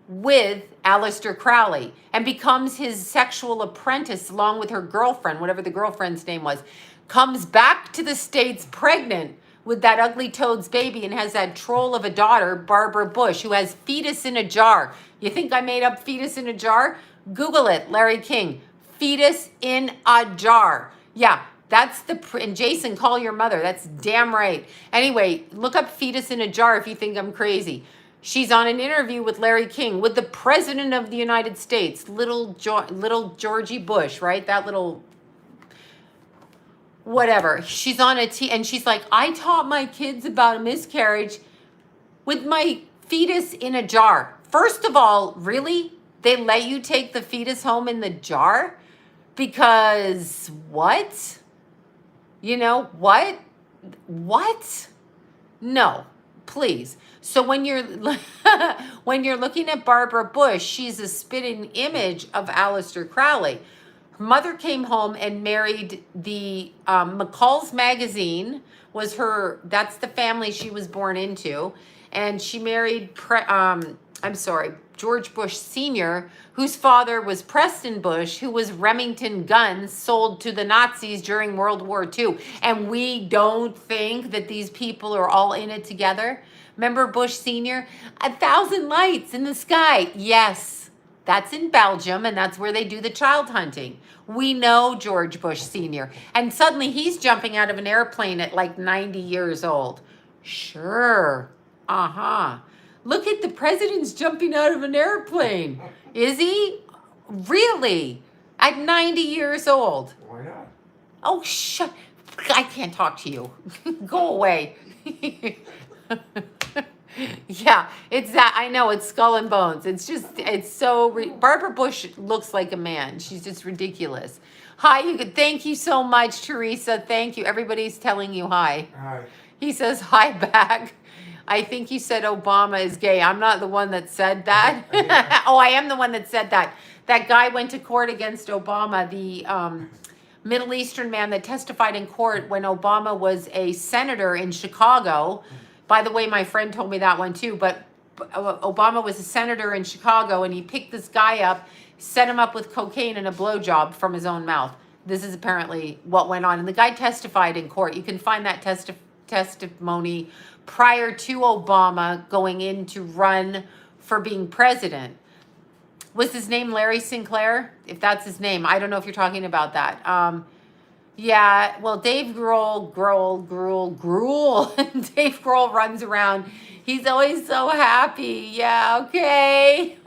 with Aleister Crowley and becomes his sexual apprentice along with her girlfriend, whatever the girlfriend's name was, comes back to the States pregnant with that ugly toad's baby and has that troll of a daughter, Barbara Bush, who has fetus in a jar. You think I made up fetus in a jar? Google it, Larry King. Fetus in a jar. Yeah, that's and Jason, call your mother. That's damn right. Anyway, look up fetus in a jar if you think I'm crazy. She's on an interview with Larry King, with the President of the United States, little Georgie Bush, right? That little whatever. She's on and she's like, I taught my kids about a miscarriage with my fetus in a jar. First of all, really? They let you take the fetus home in the jar? Because what? You know, what? What? No, please. So when you're when you're looking at Barbara Bush, she's a spitting image of Aleister Crowley. Her mother came home and married the McCall's Magazine was her. That's the family she was born into, and she married. George Bush Sr., whose father was Preston Bush, who was Remington guns sold to the Nazis during World War II. And we don't think that these people are all in it together. Remember Bush Sr.? 1,000 lights in the sky. Yes, that's in Belgium, and that's where they do the child hunting. We know George Bush Sr. And suddenly he's jumping out of an airplane at like 90 years old. Sure. Uh-huh. Look at the president's jumping out of an airplane. Is he? Really? At 90 years old? Why not? Oh, shut. I can't talk to you. Go away. Yeah, it's that. I know, it's skull and bones. It's just, it's so, Barbara Bush looks like a man. She's just ridiculous. Hi, thank you so much, Teresa. Thank you. Everybody's telling you hi. Hi. He says hi back. I think you said Obama is gay. I'm not the one that said that. Oh, I am the one that said that. That guy went to court against Obama, the Middle Eastern man that testified in court when Obama was a senator in Chicago. By the way, my friend told me that one too, but Obama was a senator in Chicago and he picked this guy up, set him up with cocaine and a blowjob from his own mouth. This is apparently what went on. And the guy testified in court. You can find that testimony prior to Obama going in to run for being president. Was his name Larry Sinclair? If that's his name. I don't know if you're talking about that. Yeah, well, Dave Grohl. Dave Grohl runs around. He's always so happy. Yeah, okay.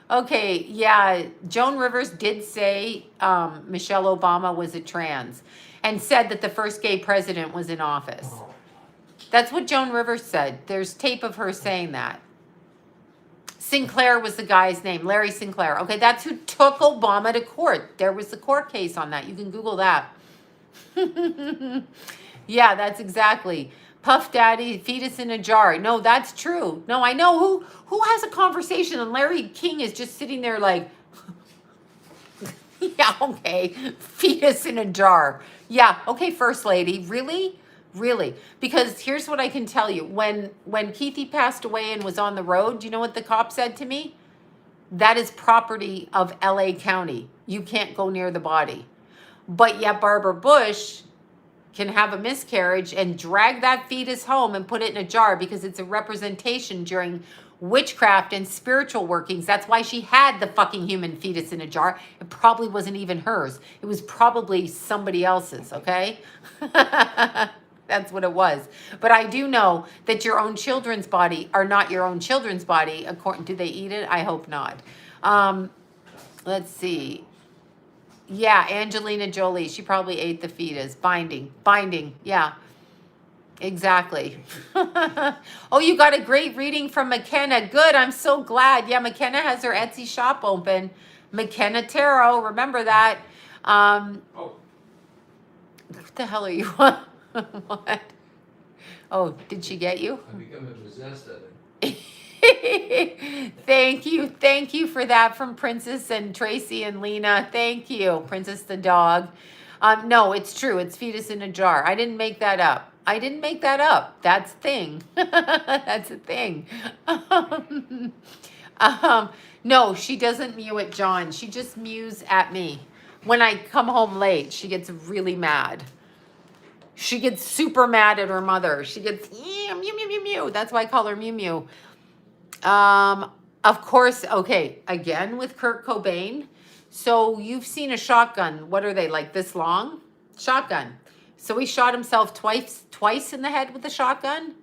Okay, yeah. Joan Rivers did say Michelle Obama was a trans and said that the first gay president was in office. That's what Joan Rivers said. There's tape of her saying that. Sinclair was the guy's name, Larry Sinclair. Okay, that's who took Obama to court. There was the court case on that. You can Google that. Yeah, that's exactly. Puff Daddy, fetus in a jar. No, that's true. No, I know who has a conversation and Larry King is just sitting there like, Yeah, okay. Fetus in a jar. Yeah, okay, First Lady. Really? Really? Because here's what I can tell you. When Keithy passed away and was on the road, do you know what the cop said to me? That is property of LA County. You can't go near the body. But yet Barbara Bush can have a miscarriage and drag that fetus home and put it in a jar because it's a representation during witchcraft and spiritual workings. That's why she had the fucking human fetus in a jar. It probably wasn't even hers. It was probably somebody else's, okay? That's what it was. But I do know that your own children's body are not your own children's body. According, do they eat it? I hope not. Let's see. Yeah, Angelina Jolie. She probably ate the fetus. Binding. Yeah, exactly. Oh, you got a great reading from McKenna. Good. I'm so glad. Yeah, McKenna has her Etsy shop open. McKenna Tarot. Remember that. What the hell are you? What? Oh, did she get you? I'm becoming possessed of it. Thank you for that from Princess and Tracy and Lena. Thank you, Princess the dog. No, it's true. It's fetus in a jar. I didn't make that up. That's a thing. That's a thing. No, she doesn't mew at John. She just mews at me. When I come home late, she gets really mad. She gets super mad at her mother. She gets mew, mew, mew, mew. That's why I call her Mew Mew. Of course, okay, again with Kurt Cobain. So you've seen a shotgun. What are they, like this long? Shotgun. So he shot himself twice in the head with a shotgun?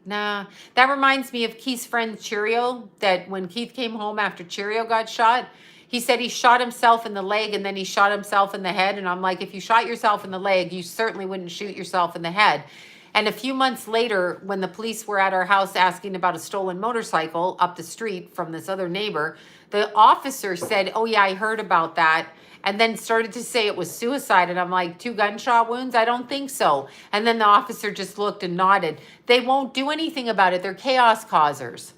Nah. That reminds me of Keith's friend Cheerio, that when Keith came home after Cheerio got shot, he said he shot himself in the leg and then he shot himself in the head. And I'm like, if you shot yourself in the leg, you certainly wouldn't shoot yourself in the head. And a few months later, when the police were at our house asking about a stolen motorcycle up the street from this other neighbor, the officer said, oh yeah, I heard about that. And then started to say it was suicide. And I'm like, 2 gunshot wounds? I don't think so. And then the officer just looked and nodded. They won't do anything about it. They're chaos causers.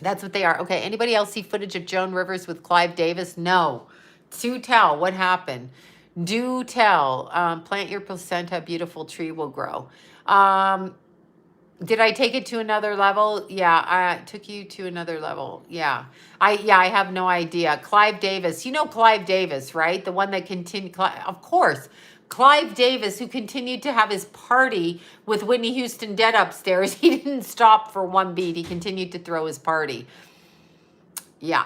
That's what they are. Okay, anybody else see footage of Joan Rivers with Clive Davis? No. Do tell, what happened? Do tell. Plant your placenta, a beautiful tree will grow. Did I take it to another level? Yeah, I took you to another level. Yeah. I have no idea. Clive Davis. You know Clive Davis, right? The one that continued, of course. Clive Davis, who continued to have his party with Whitney Houston dead upstairs. He didn't stop for one beat. He continued to throw his party. Yeah.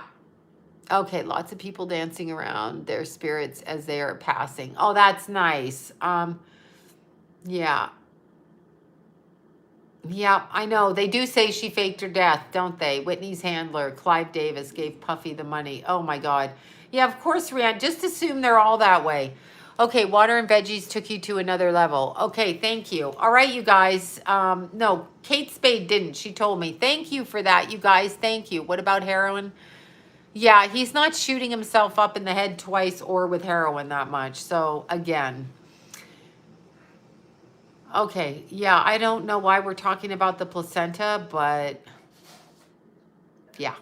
Okay, lots of people dancing around their spirits as they are passing. Oh, that's nice. Yeah. Yeah, I know. They do say she faked her death, don't they? Whitney's handler, Clive Davis, gave Puffy the money. Oh, my God. Yeah, of course, Rihanna. Just assume they're all that way. Okay, water and veggies took you to another level. Okay, thank you. All right, you guys. No, Kate Spade didn't. She told me. Thank you for that, you guys. Thank you. What about heroin? Yeah, he's not shooting himself up in the head twice or with heroin that much. So, again. Okay, yeah, I don't know why we're talking about the placenta, but yeah.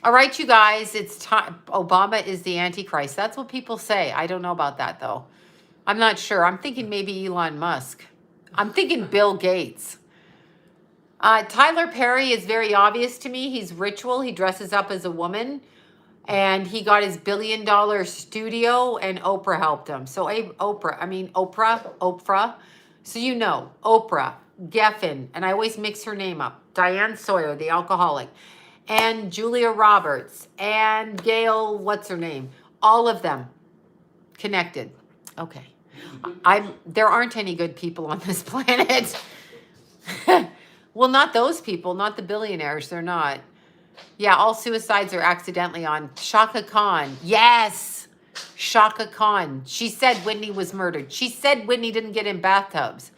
All right, you guys, it's time. Obama is the Antichrist. That's what people say. I don't know about that, though. I'm not sure. I'm thinking maybe Elon Musk. I'm thinking Bill Gates. Tyler Perry is very obvious to me. He's ritual. He dresses up as a woman. And he got his $1 billion studio, and Oprah helped him. So Oprah. So you know, Oprah, Geffen, and I always mix her name up. Diane Sawyer, the alcoholic. And Julia Roberts. And Gail, what's her name? All of them connected. Okay. There aren't any good people on this planet. Well, not those people, not the billionaires. They're not. Yeah, all suicides are accidentally on. Shaka Khan. Yes. Shaka Khan. She said Whitney was murdered. She said Whitney didn't get in bathtubs.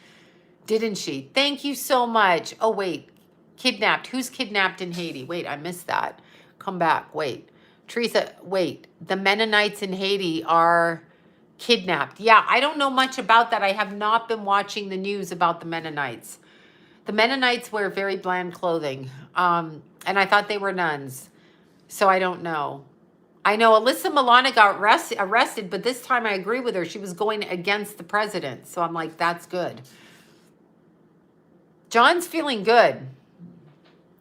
Didn't she? Thank you so much. Oh, wait. Kidnapped. Who's kidnapped in Haiti? Wait, I missed that. Come back. Wait. Teresa, wait. The Mennonites in Haiti are kidnapped. Yeah, I don't know much about that. I have not been watching the news about the Mennonites. The Mennonites wear very bland clothing. And I thought they were nuns. So I don't know. I know Alyssa Milano got arrested, but this time I agree with her. She was going against the president. So I'm like, that's good. John's feeling good.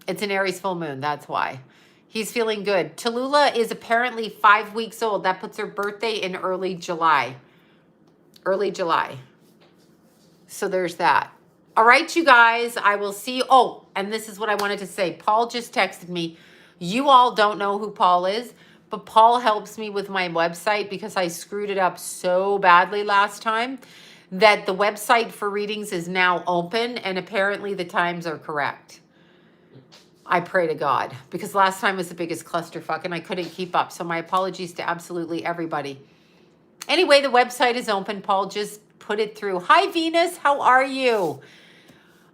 It's an Aries full moon. That's why. He's feeling good. Tallulah is apparently 5 weeks old. That puts her birthday in early July. Early July. So there's that. All right, you guys. I will see. Oh, and this is what I wanted to say. Paul just texted me. You all don't know who Paul is, but Paul helps me with my website because I screwed it up so badly last time that the website for readings is now open, and apparently the times are correct. I pray to God, because last time was the biggest clusterfuck and I couldn't keep up. So my apologies to absolutely everybody. Anyway, the website is open. Paul just put it through. Hi, Venus. How are you?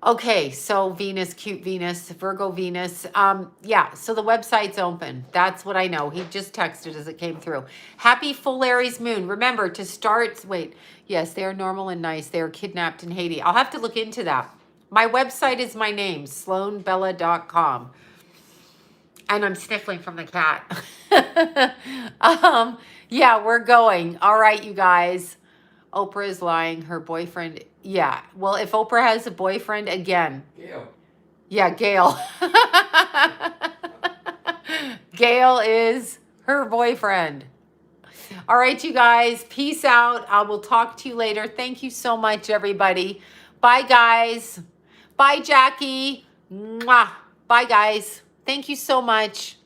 Okay, so Venus, cute Venus, Virgo Venus. Yeah, so the website's open. That's what I know. He just texted as it came through. Happy full Aries moon. Remember to start, wait, yes, they are normal and nice. They are kidnapped in Haiti. I'll have to look into that. My website is my name, sloanbella.com. And I'm sniffling from the cat. Yeah, we're going. All right, you guys. Oprah is lying. Her boyfriend. Yeah. Well, if Oprah has a boyfriend, again. Gail. Yeah, Gail. Gail is her boyfriend. All right, you guys. Peace out. I will talk to you later. Thank you so much, everybody. Bye, guys. Bye, Jackie. Mwah. Bye, guys. Thank you so much.